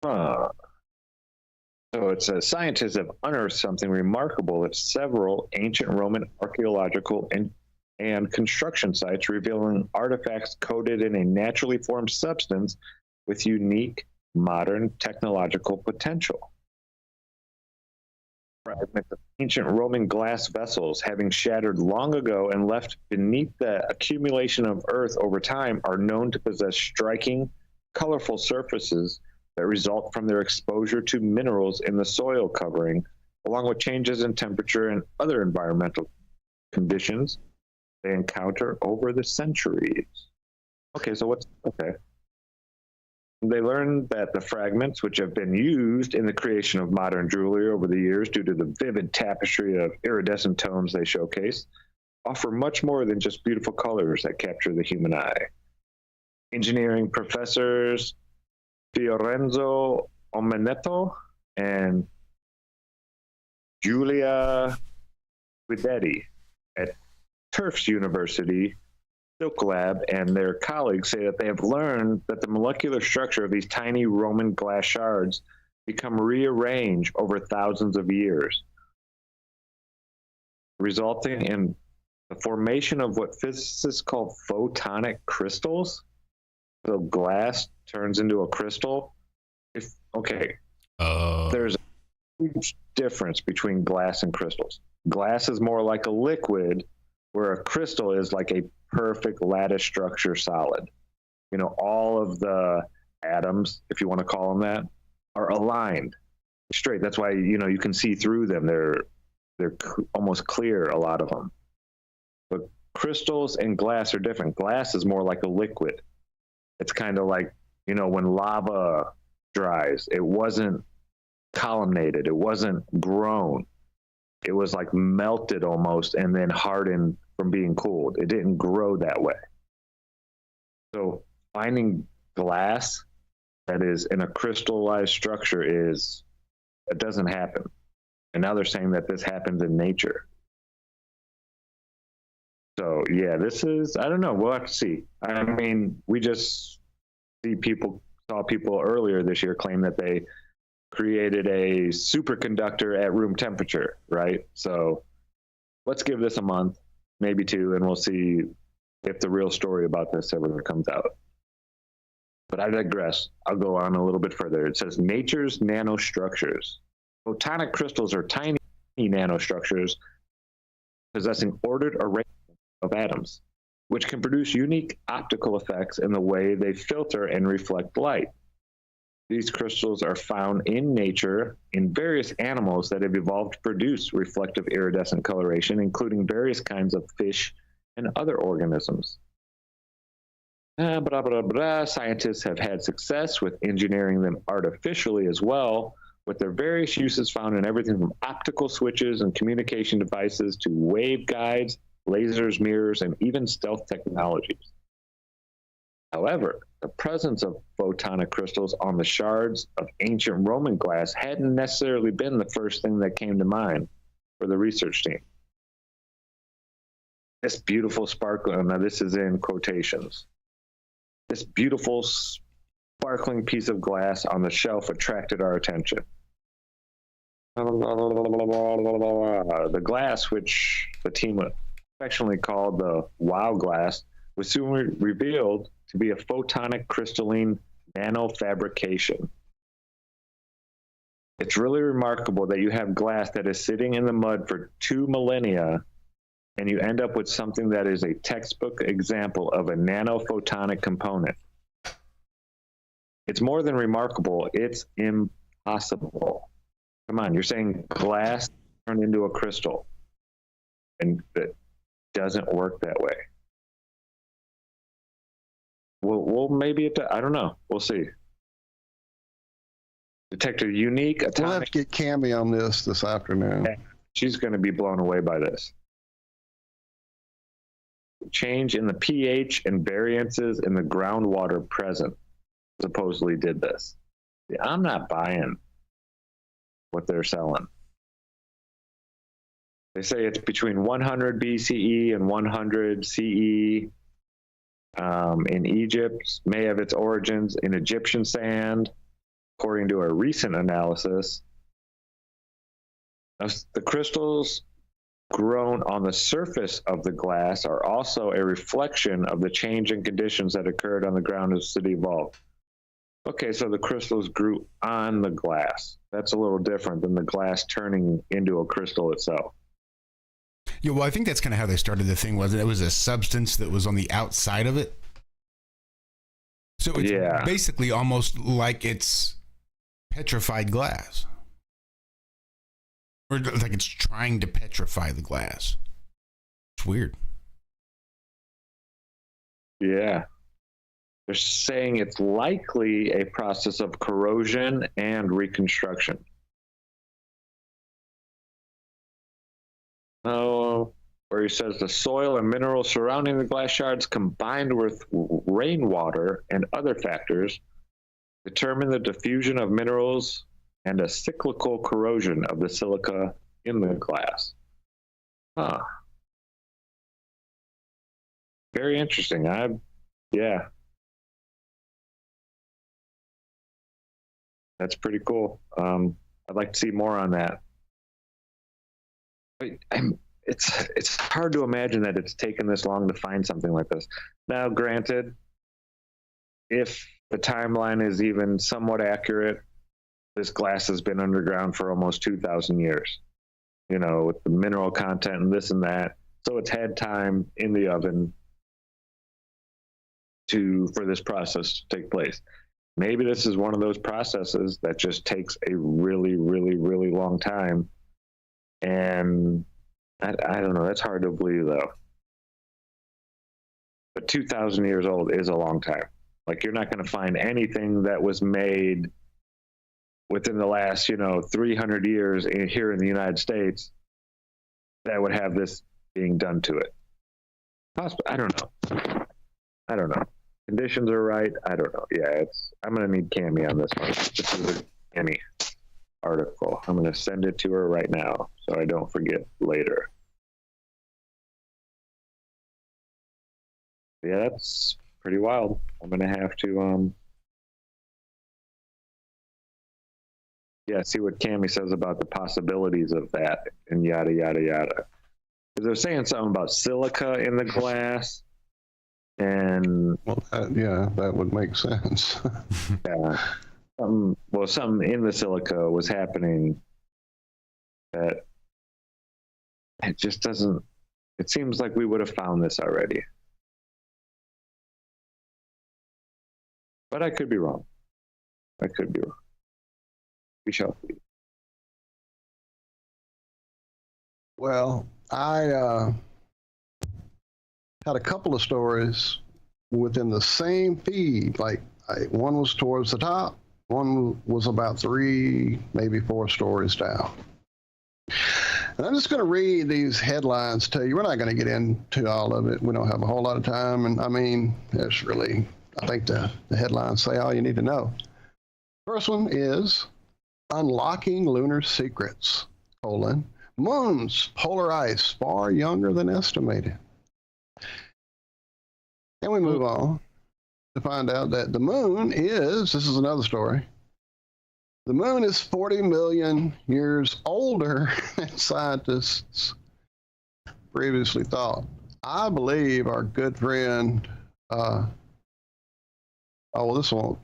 So it says scientists have unearthed something remarkable at several ancient Roman archaeological and construction sites, revealing artifacts coated in a naturally formed substance with unique modern technological potential. Fragments of ancient Roman glass vessels, having shattered long ago and left beneath the accumulation of earth over time, are known to possess striking, colorful surfaces that result from their exposure to minerals in the soil covering, along with changes in temperature and other environmental conditions they encounter over the centuries. Okay, so okay. They learned that the fragments, which have been used in the creation of modern jewelry over the years due to the vivid tapestry of iridescent tones they showcase, offer much more than just beautiful colors that capture the human eye. Engineering professors Fiorenzo Omenetto and Giulia Guidetti at Tufts University Silk Lab and their colleagues say that they have learned that the molecular structure of these tiny Roman glass shards become rearranged over thousands of years, resulting in the formation of what physicists call photonic crystals. So glass turns into a crystal. There's a huge difference between glass and crystals. Glass is more like a liquid, where a crystal is like a perfect lattice structure solid. You know, all of the atoms, if you want to call them that, are aligned straight. That's why, you know, you can see through them. They're almost clear, a lot of them. But crystals and glass are different. Glass is more like a liquid. It's kind of like, you know, when lava dries, it wasn't columnated, it wasn't grown. It was like melted almost and then hardened from being cooled. It didn't grow that way. So finding glass that is in a crystallized structure it doesn't happen. And now they're saying that this happens in nature. So yeah, this is, I don't know, we'll have to see. I mean, we just saw people earlier this year claim that they created a superconductor at room temperature, right? So let's give this a month, maybe 2, and we'll see if the real story about this ever comes out. But I digress. I'll go on a little bit further. It says nature's nanostructures. Photonic crystals are tiny nanostructures possessing ordered array of atoms, which can produce unique optical effects in the way they filter and reflect light. These crystals are found in nature in various animals that have evolved to produce reflective iridescent coloration, including various kinds of fish and other organisms. Scientists have had success with engineering them artificially as well, with their various uses found in everything from optical switches and communication devices to waveguides, lasers, mirrors, and even stealth technologies. However, the presence of photonic crystals on the shards of ancient Roman glass hadn't necessarily been the first thing that came to mind for the research team. This beautiful sparkling, now this is in quotations, this beautiful sparkling piece of glass on the shelf attracted our attention. The glass, which the team affectionately called the wow glass, was soon revealed to be a photonic crystalline nanofabrication. It's really remarkable that you have glass that is sitting in the mud for 2 millennia and you end up with something that is a textbook example of a nanophotonic component. It's more than remarkable, it's impossible. Come on, you're saying glass turned into a crystal, and it doesn't work that way. Well, maybe I don't know. We'll see. Detector unique atomic. We'll have to get Cami on this afternoon. She's going to be blown away by this. Change in the pH and variances in the groundwater present supposedly did this. See, I'm not buying what they're selling. They say it's between 100 BCE and 100 CE. In Egypt, may have its origins in Egyptian sand, according to a recent analysis. The crystals grown on the surface of the glass are also a reflection of the change in conditions that occurred on the ground as the city evolved. Okay, so the crystals grew on the glass. That's a little different than the glass turning into a crystal itself. Yeah, well, I think that's kind of how they started the thing, wasn't it? It was a substance that was on the outside of it. So it's basically almost like it's petrified glass. Or like it's trying to petrify the glass. It's weird. Yeah. They're saying it's likely a process of corrosion and reconstruction. Where he says the soil and minerals surrounding the glass shards combined with rainwater and other factors determine the diffusion of minerals and a cyclical corrosion of the silica in the glass. Huh. Very interesting. Yeah. That's pretty cool. I'd like to see more on that. But it's hard to imagine that it's taken this long to find something like this. Now, granted, if the timeline is even somewhat accurate, this glass has been underground for almost 2,000 years, you know, with the mineral content and this and that. So it's had time in the oven for this process to take place. Maybe this is one of those processes that just takes a really, really, really long time. And I don't know. That's hard to believe, though. But 2,000 years old is a long time. Like, you're not going to find anything that was made within the last, 300 years here in the United States that would have this being done to it. I don't know. Conditions are right. I don't know. Yeah, I'm going to need Cami on this one. This is a Cami article. I'm going to send it to her right now so I don't forget later. Yeah, that's pretty wild. I'm going to have to see what Cami says about the possibilities of that and yada yada yada. Because they're saying something about silica in the glass. And that would make sense. Yeah, something in the silica was happening that it just doesn't. It seems like we would have found this already, but I could be wrong. We shall see. Well, I had a couple of stories within the same feed. Like, one was towards the top, one was about 3, maybe 4 stories down. And I'm just going to read these headlines to you. We're not going to get into all of it. We don't have a whole lot of time. And I mean, it's really, I think the headlines say all you need to know. First one is Unlocking Lunar Secrets, Moon's polar ice far younger than estimated. And we move on to find out that the moon this is another story. The moon is 40 million years older than scientists previously thought. I believe our good friend, this won't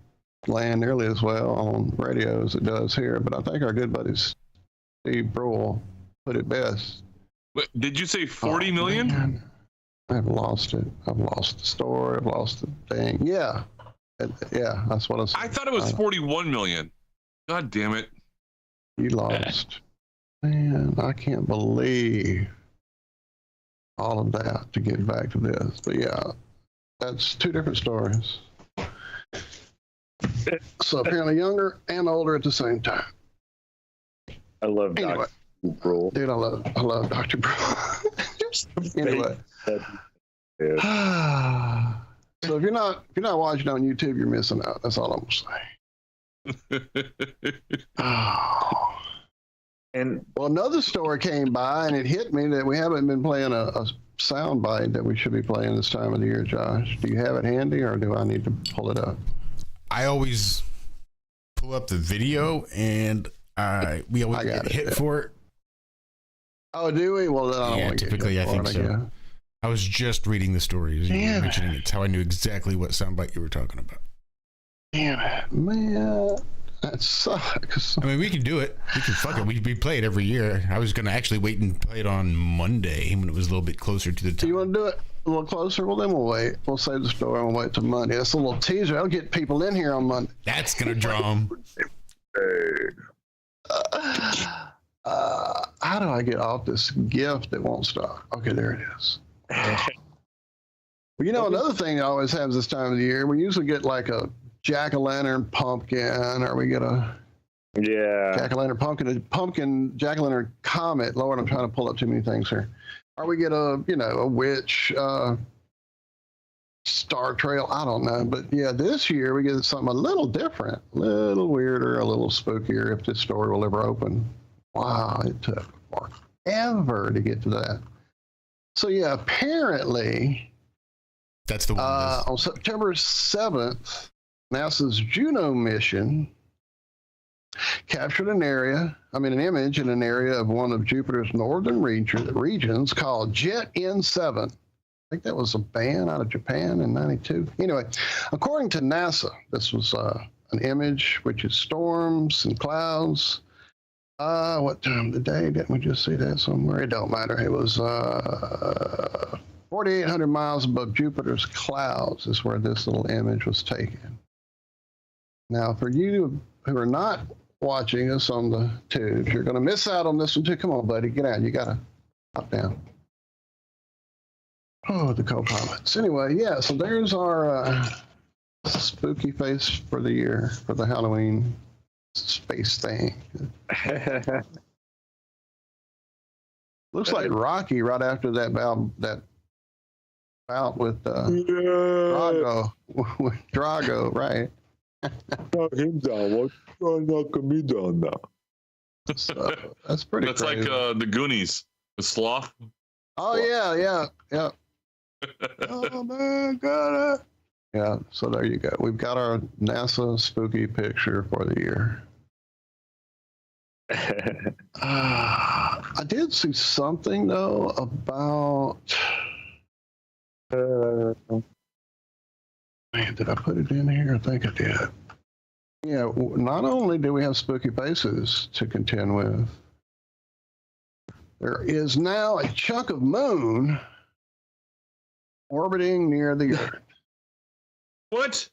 land nearly as well on radio as it does here, but I think our good buddy Steve Brule put it best. Did you say 40 million? Man. I've lost it. I've lost the story. I've lost the thing. Yeah. Yeah, that's what I said. I thought it was 41 million. God damn it. You lost. Man, I can't believe all of that to get back to this. But yeah, that's 2 different stories. So apparently younger and older at the same time. I love Dr. Brule. Dude, I love Dr. Brule. Anyway. So if you're not watching on YouTube, you're missing out. That's all I'm saying. And another story came by and it hit me that we haven't been playing a sound bite that we should be playing this time of the year, Josh. Do you have it handy or do I need to pull it up? I always pull up the video and we always get hit for it. Oh, do we? Well, then I don't want to typically I think so. I was just reading the stories. You were mentioning it. It's how I knew exactly what soundbite you were talking about. Damn it, man. That sucks. I mean, we can do it. We can fuck it. We play it every year. I was going to actually wait and play it on Monday when it was a little bit closer to the time. Do you want to do it a little closer? Well, then we'll wait. We'll save the story and we'll wait till Monday. That's a little teaser. I'll get people in here on Monday. That's going to draw them. How do I get off this gift that won't stop? Okay, there it is. Well, you know, another thing that always happens this time of the year, we usually get like a jack-o'-lantern pumpkin, or we get a jack-o'-lantern pumpkin, jack-o'-lantern comet. Lord, I'm trying to pull up too many things here. Or we get a witch star trail. I don't know. But yeah, this year we get something a little different, a little weirder, a little spookier if this story will ever open. Wow, it took forever to get to that. So yeah, apparently that's the one. On September 7th, NASA's Juno mission captured an image in an area of one of Jupiter's northern regions called Jet N7. I think that was a band out of Japan in 92. Anyway, according to NASA, this was an image which is storms and clouds. What time of the day? Didn't we just see that somewhere? It don't matter. It was 4,800 miles above Jupiter's clouds is where this little image was taken. Now, for you who are not watching us on the tubes, you're going to miss out on this one too. Come on, buddy, get out. You got to hop down. Oh, the co-pilots. Anyway, yeah, so there's our spooky face for the year, for the Halloween space thing. Looks like Rocky right after that bout with Drago, right? Knock him down. What's knocking me down now? So that's pretty. That's crazy. like the Goonies, the sloth. Oh yeah. Oh man, got it. Yeah. So there you go. We've got our NASA spooky picture for the year. I did see something though about. Man, did I put it in here? I think I did. Yeah, not only do we have spooky faces to contend with, there is now a chunk of moon orbiting near the Earth. What?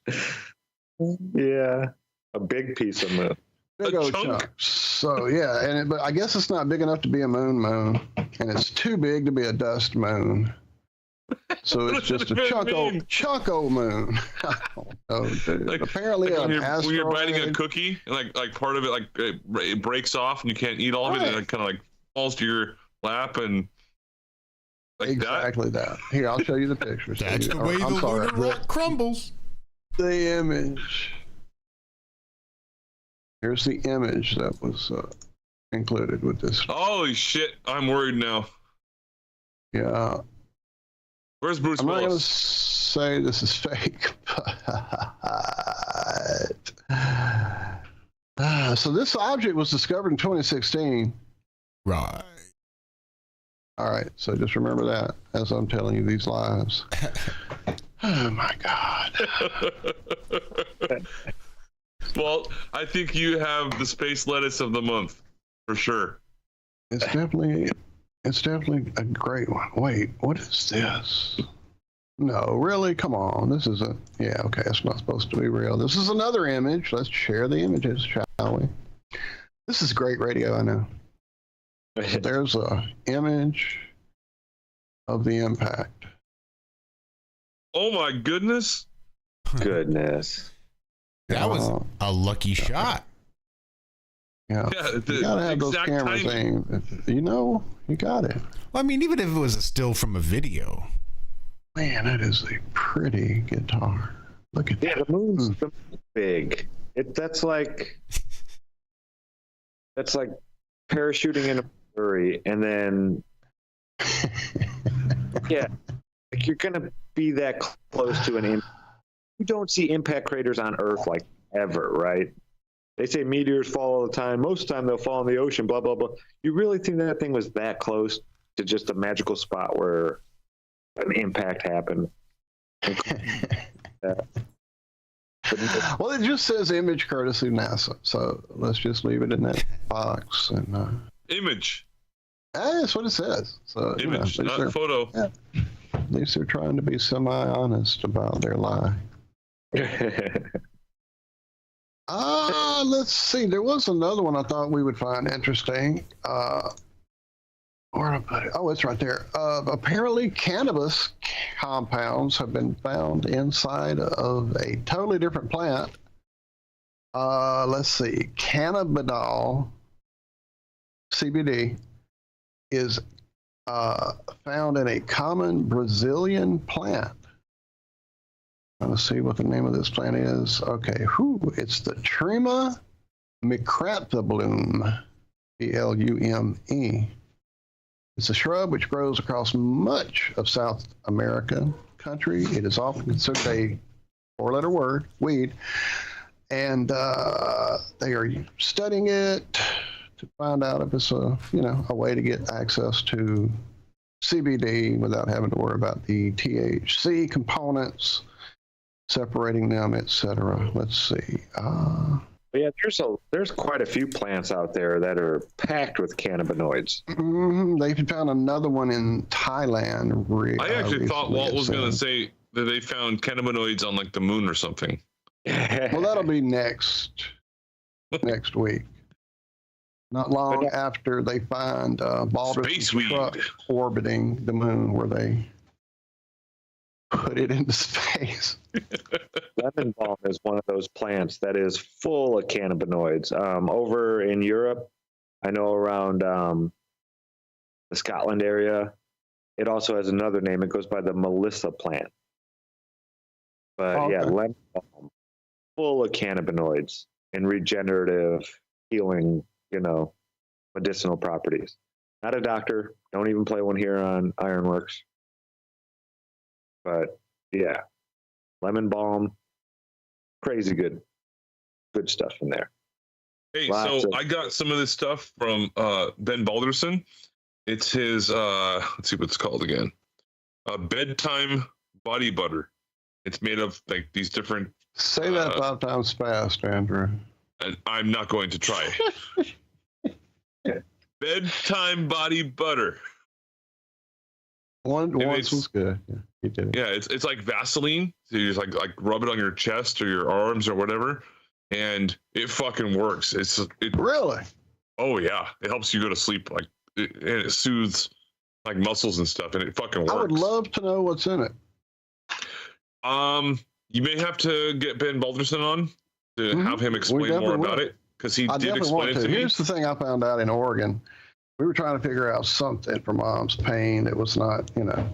Yeah, a big piece of moon. Big old chunk. So yeah, but I guess it's not big enough to be a moon, and it's too big to be a dust moon. So it's just a chunk old moon. I don't know, dude. Like, apparently, like when you're biting a cookie, and like part of it it breaks off, and you can't eat all of it, and it kind of like falls to your lap, and like exactly that. Here, I'll show you the picture. That's the way the lunar rock crumbles. The image. Here's the image that was included with this. Holy shit! I'm worried now. Yeah. Where's Bruce I'm Willis? not going to say this is fake, but so this object was discovered in 2016. Right. All right, so just remember that as I'm telling you these lies. Oh my God. Well, I think you have the space lettuce of the month for sure. It's definitely a great one. Wait, what is this? No, really? Come on. This is okay, it's not supposed to be real. This is another image. Let's share the images, shall we? This is great radio, I know. There's a image of the impact. Oh my goodness. Goodness. That was a lucky shot. Yeah, you gotta have those cameras aimed. You got it. Well, I mean, even if it was a still from a video. Man, that is a pretty guitar. Look at that. The moon's big. That's like parachuting in a Missouri, and then like you're gonna be that close to an impact. You don't see impact craters on Earth like ever, right? They say meteors fall all the time. Most of the time they'll fall in the ocean, blah, blah, blah. You really think that thing was that close to just a magical spot where an impact happened? Well, it just says image courtesy NASA. So let's just leave it in that box. And image. That's what it says. So image, not photo. Yeah, at least they're trying to be semi-honest about their lie. Let's see. There was another one I thought we would find interesting. Where did I put it? Oh, it's right there. Apparently, cannabis compounds have been found inside of a totally different plant. Let's see. Cannabidiol, CBD, is found in a common Brazilian plant. trying to see what the name of this plant is. Okay, it's the Trema micratablume, Plume. It's a shrub which grows across much of South America country. It is often considered a four-letter word, weed, and they are studying it to find out if it's a way to get access to CBD without having to worry about the THC components, separating them, etc. Let's see. Yeah, there's quite a few plants out there that are packed with cannabinoids. They found another one in Thailand. I actually thought Walt was going to say that they found cannabinoids on like the moon or something. Well, that'll be next week. Not long after they find Baldur's truck orbiting the moon, where they put it into space. Lemon balm is one of those plants that is full of cannabinoids. Over in Europe, I know around the Scotland area, it also has another name. It goes by the Melissa plant. But yeah, lemon balm, full of cannabinoids and regenerative, healing, medicinal properties. Not a doctor. Don't even play one here on IRONWORX. But yeah, lemon balm, crazy good stuff in there. Hey, I got some of this stuff from Ben Balderson. It's his let's see what it's called again. Bedtime body butter. It's made of like these different. Say that 5 times fast, Andrew. And I'm not going to try. Bedtime body butter. Once was good. Yeah, he did it. Yeah, it's like Vaseline. So you just like rub it on your chest or your arms or whatever, and it fucking works. It really. Oh yeah, it helps you go to sleep. Like and it soothes like muscles and stuff, and it fucking works. I would love to know what's in it. You may have to get Ben Balderson on to have him explain more about it, because he did explain it to me. Here's the thing I found out in Oregon. We were trying to figure out something for Mom's pain that was not, gonna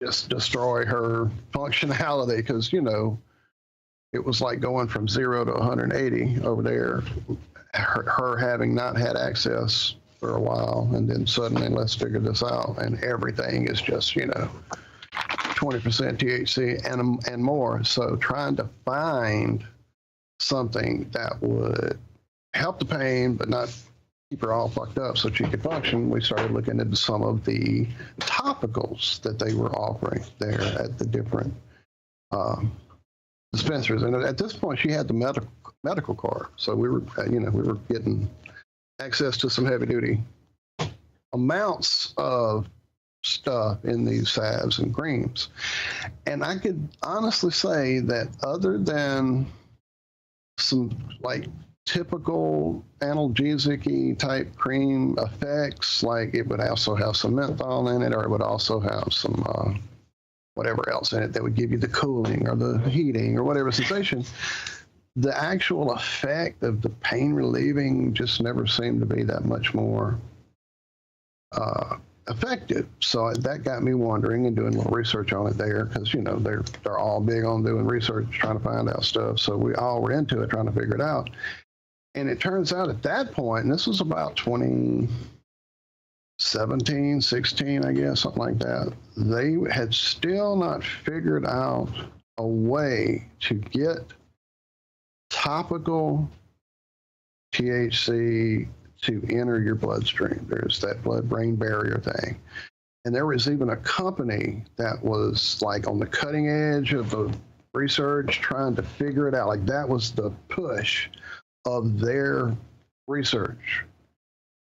just destroy her functionality, because, it was like going from 0 to 180 over there, her having not had access for a while, and then suddenly let's figure this out, and everything is just, 20% THC and more. So trying to find something that would help the pain but not keep her all fucked up so she could function, we started looking into some of the topicals that they were offering there at the different dispensaries. And at this point, she had the medical card, so we were getting access to some heavy duty amounts of stuff in these salves and creams. And I could honestly say that other than some like typical analgesic-y type cream effects, like it would also have some menthol in it, or it would also have some whatever else in it that would give you the cooling or the heating or whatever sensation, the actual effect of the pain relieving just never seemed to be that much more effective. So that got me wondering and doing a little research on it there, because they're all big on doing research, trying to find out stuff. So we all were into it, trying to figure it out. And it turns out at that point, and this was about 2017, 16, I guess, something like that, they had still not figured out a way to get topical THC to enter your bloodstream. There's that blood-brain barrier thing. And there was even a company that was like on the cutting edge of the research, trying to figure it out. Like that was the push of their research.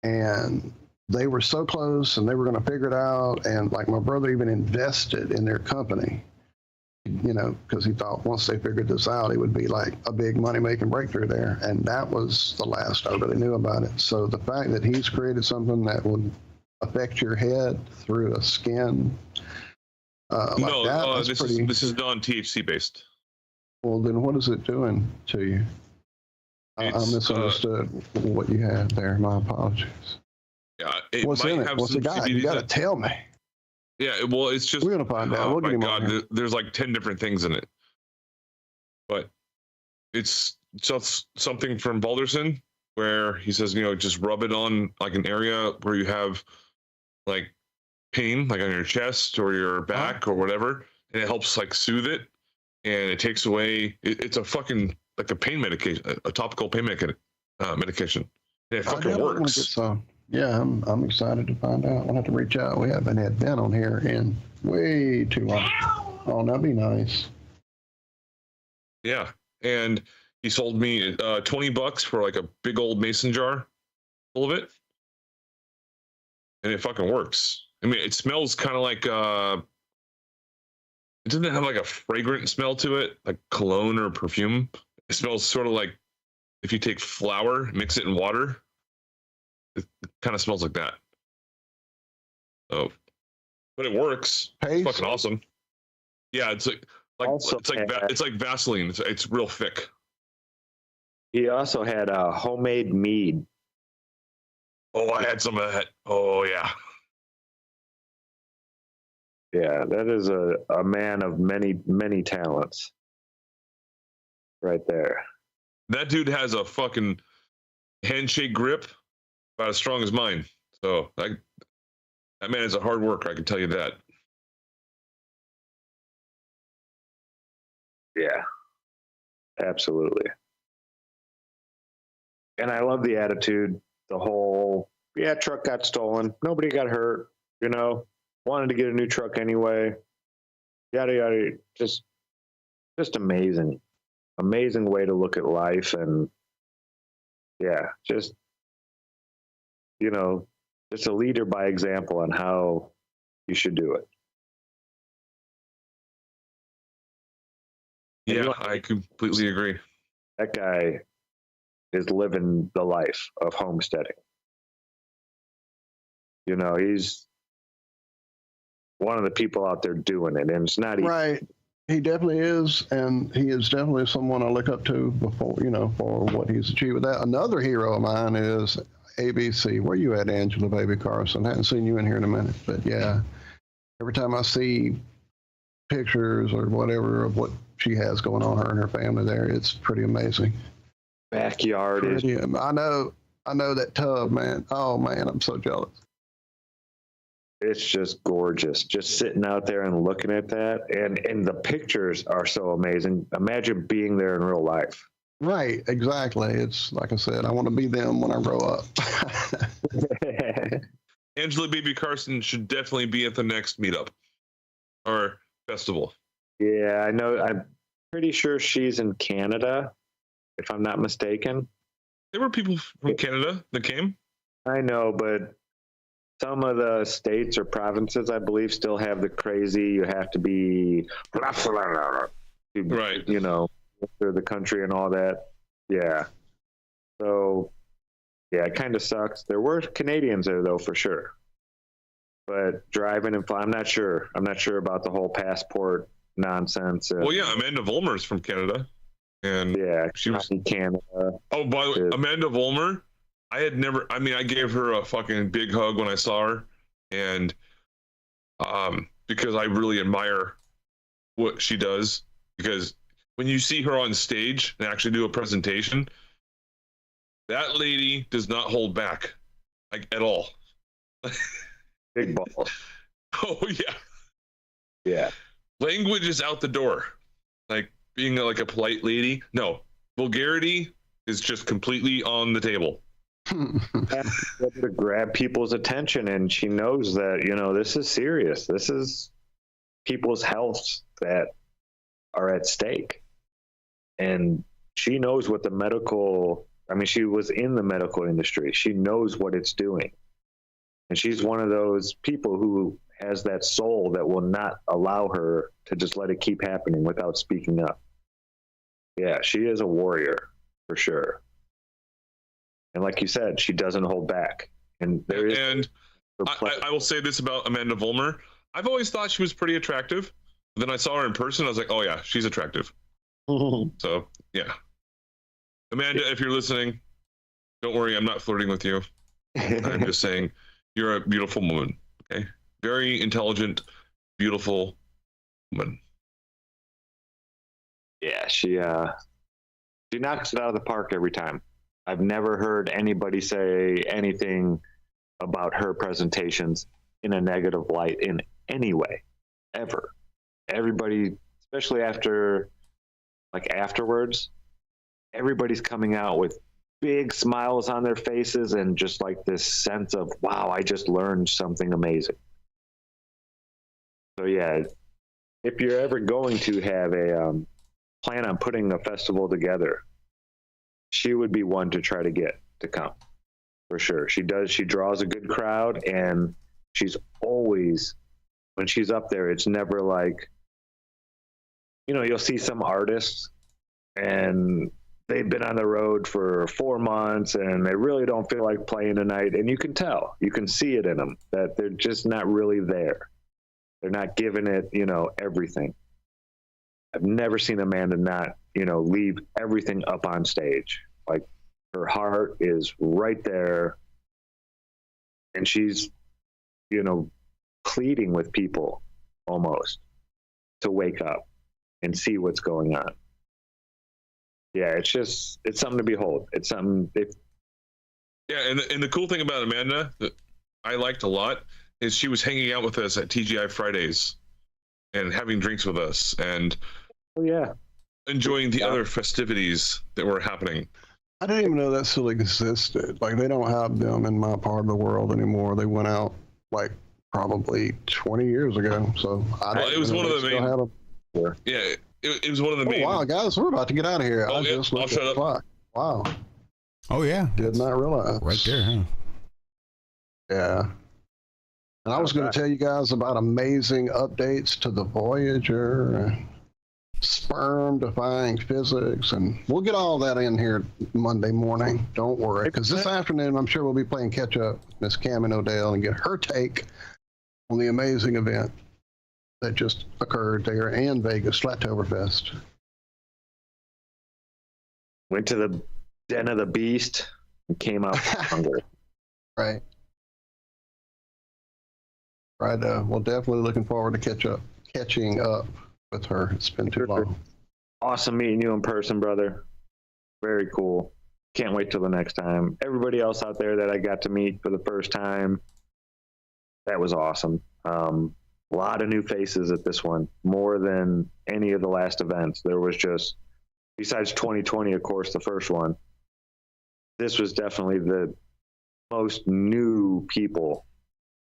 And they were so close, and they were going to figure it out. And like my brother even invested in their company, because he thought once they figured this out, it would be like a big money-making breakthrough there. And that was the last I really knew about it. So the fact that he's created something that would affect your head through a skin this is non-THC based. Well, then what is it doing to you? I misunderstood what you had there. My apologies. Yeah, what's in it? What's it got? You got to tell me. Yeah, well, it's just We're gonna find out. oh We'll my get him god, on here. there's like 10 different things in it, but it's just something from Balderson where he says, just rub it on like an area where you have like pain, like on your chest or your back or whatever, and it helps like soothe it, and it takes away. It's a fucking like a pain medication, a topical pain medication. And it fucking definitely wanna works. get some. Yeah, I'm excited to find out. I'll have to reach out. We haven't had Ben on here in way too long. Oh, that'd be nice. Yeah, and he sold me $20 for like a big old mason jar full of it, and it fucking works. I mean, it smells kind of like it doesn't have like a fragrant smell to it, like cologne or perfume. It smells sort of like if you take flour, mix it in water. It kind of smells like that. So, but it works. It's fucking awesome. Yeah, it's like Also it's like Vaseline. It's real thick. He also had a homemade mead. Oh, I had some of that. Oh yeah. Yeah, that is a man of many talents. Right there. That dude has a fucking handshake grip about as strong as mine. So that man is a hard worker, I can tell you that. Yeah, absolutely. And I love the attitude, the whole, truck got stolen. Nobody got hurt, wanted to get a new truck anyway. Yada, yada. Just amazing. Amazing way to look at life. And just a leader by example on how you should do it. Yeah, I completely agree. That guy is living the life of homesteading. He's one of the people out there doing it, and it's not easy. Right. He definitely is, and he is definitely someone I look up to before, for what he's achieved with that. Another hero of mine is ABC. Where you at, Angela Baby Carson? I haven't seen you in here in a minute, but yeah. Every time I see pictures or whatever of what she has going on, her and her family there, it's pretty amazing. Backyard is. I know that tub, man. Oh man, I'm so jealous. It's just gorgeous. Just sitting out there and looking at that, and the pictures are so amazing. Imagine being there in real life. Right, exactly. It's like I said, I want to be them when I grow up. Angela Baby Carson should definitely be at the next meetup or festival. Yeah, I know. I'm pretty sure she's in Canada, if I'm not mistaken. There were people from Canada that came. I know, but some of the states or provinces, I believe, still have the crazy, you have to be right, through the country and all that. Yeah. So, yeah, it kind of sucks. There were Canadians there, though, for sure. But driving and flying, I'm not sure. I'm not sure about the whole passport nonsense. Well, yeah, Amanda Vollmer's from Canada. And she was in Canada. Oh, by the way, Amanda Vollmer, I gave her a fucking big hug when I saw her. And because I really admire what she does. Because when you see her on stage and actually do a presentation, that lady does not hold back, like, at all. Big balls. Oh, yeah. Yeah. Language is out the door. Like, being like a polite lady. No. Vulgarity is just completely on the table. To grab people's attention, and she knows that, this is serious. This is people's health that are at stake. And she knows what she was in the medical industry. She knows what it's doing. And she's one of those people who has that soul that will not allow her to just let it keep happening without speaking up. Yeah, she is a warrior for sure. And like you said, she doesn't hold back. And there is. And I will say this about Amanda Vollmer. I've always thought she was pretty attractive. Then I saw her in person. I was like, oh yeah, she's attractive. So yeah, Amanda, if you're listening, don't worry. I'm not flirting with you. I'm just saying you're a beautiful woman. Okay, very intelligent, beautiful woman. Yeah, she knocks it out of the park every time. I've never heard anybody say anything about her presentations in a negative light in any way, ever. Everybody, especially afterwards, everybody's coming out with big smiles on their faces and just like this sense of, wow, I just learned something amazing. So yeah, if you're ever going to have a plan on putting a festival together, she would be one to try to get to come, for sure. She draws a good crowd, and she's always, when she's up there, it's never like, you'll see some artists and they've been on the road for 4 months and they really don't feel like playing tonight, and you can tell, you can see it in them that they're just not really there. They're not giving it, everything. I've never seen Amanda not, leave everything up on stage. Like, her heart is right there, and she's, pleading with people almost to wake up and see what's going on. Yeah, it's something to behold. It's something. Yeah, and the cool thing about Amanda that I liked a lot is she was hanging out with us at TGI Fridays and having drinks with us and enjoying the other festivities that were happening. I didn't even know that still existed. Like, they don't have them in my part of the world anymore. They went out like probably 20 years ago. So it was one of the main. Yeah, it was one of the main. Wow, guys, we're about to get out of here. I'll shut up. Clock. Wow. Oh yeah, did not realize. Right there, huh? Yeah. And I was going to tell you guys about amazing updates to the Voyager, sperm defying physics, and we'll get all that in here Monday morning. Don't worry, because this afternoon I'm sure we'll be playing catch up with Miss Cami Knodel and get her take on the amazing event that just occurred there in Vegas, Flattoberfest. Went to the den of the beast and came out hungry. Right. Right. Well, definitely looking forward to catching up with her. It's been too long. Awesome meeting you in person, brother. Very cool. Can't wait till the next time. Everybody else out there that I got to meet for the first time, that was awesome. A lot of new faces at this one, more than any of the last events. There was just, besides 2020, of course, the first one, this was definitely the most new people.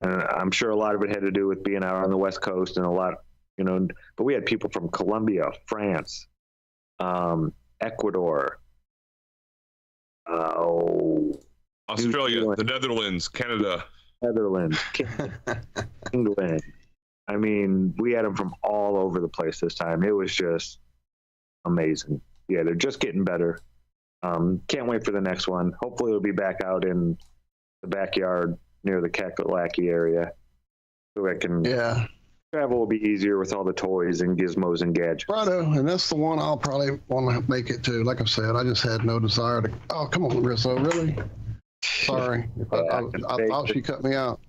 And I'm sure a lot of it had to do with being out on the West Coast and a lot, but we had people from Colombia, France, Ecuador, Australia, the Netherlands, Canada. England. I mean, we had them from all over the place this time. It was just amazing. Yeah, they're just getting better. Can't wait for the next one. Hopefully it'll be back out in the backyard near the Kakalaki area, so I can travel will be easier with all the toys and gizmos and gadgets. Righto, and that's the one I'll probably want to make it to. Like I said, I just had no desire to. Oh, come on, Rizzo, really? Sorry, I thought she cut me out.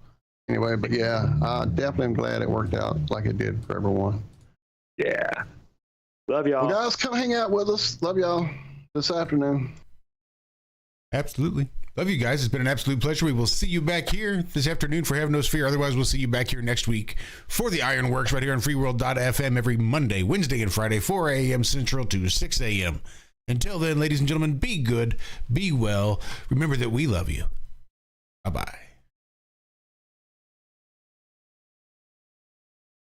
Anyway, but yeah, I definitely am glad it worked out like it did for everyone. Yeah, love y'all. Well, guys, come hang out with us. Love y'all this afternoon. Absolutely. Love you guys. It's been an absolute pleasure. We will see you back here this afternoon for Have No Sphere. Otherwise, we'll see you back here next week for the IRONWORX right here on freeworld.fm every Monday, Wednesday, and Friday, 4 a.m. Central to 6 a.m. Until then, ladies and gentlemen, be good, be well. Remember that we love you. Bye-bye.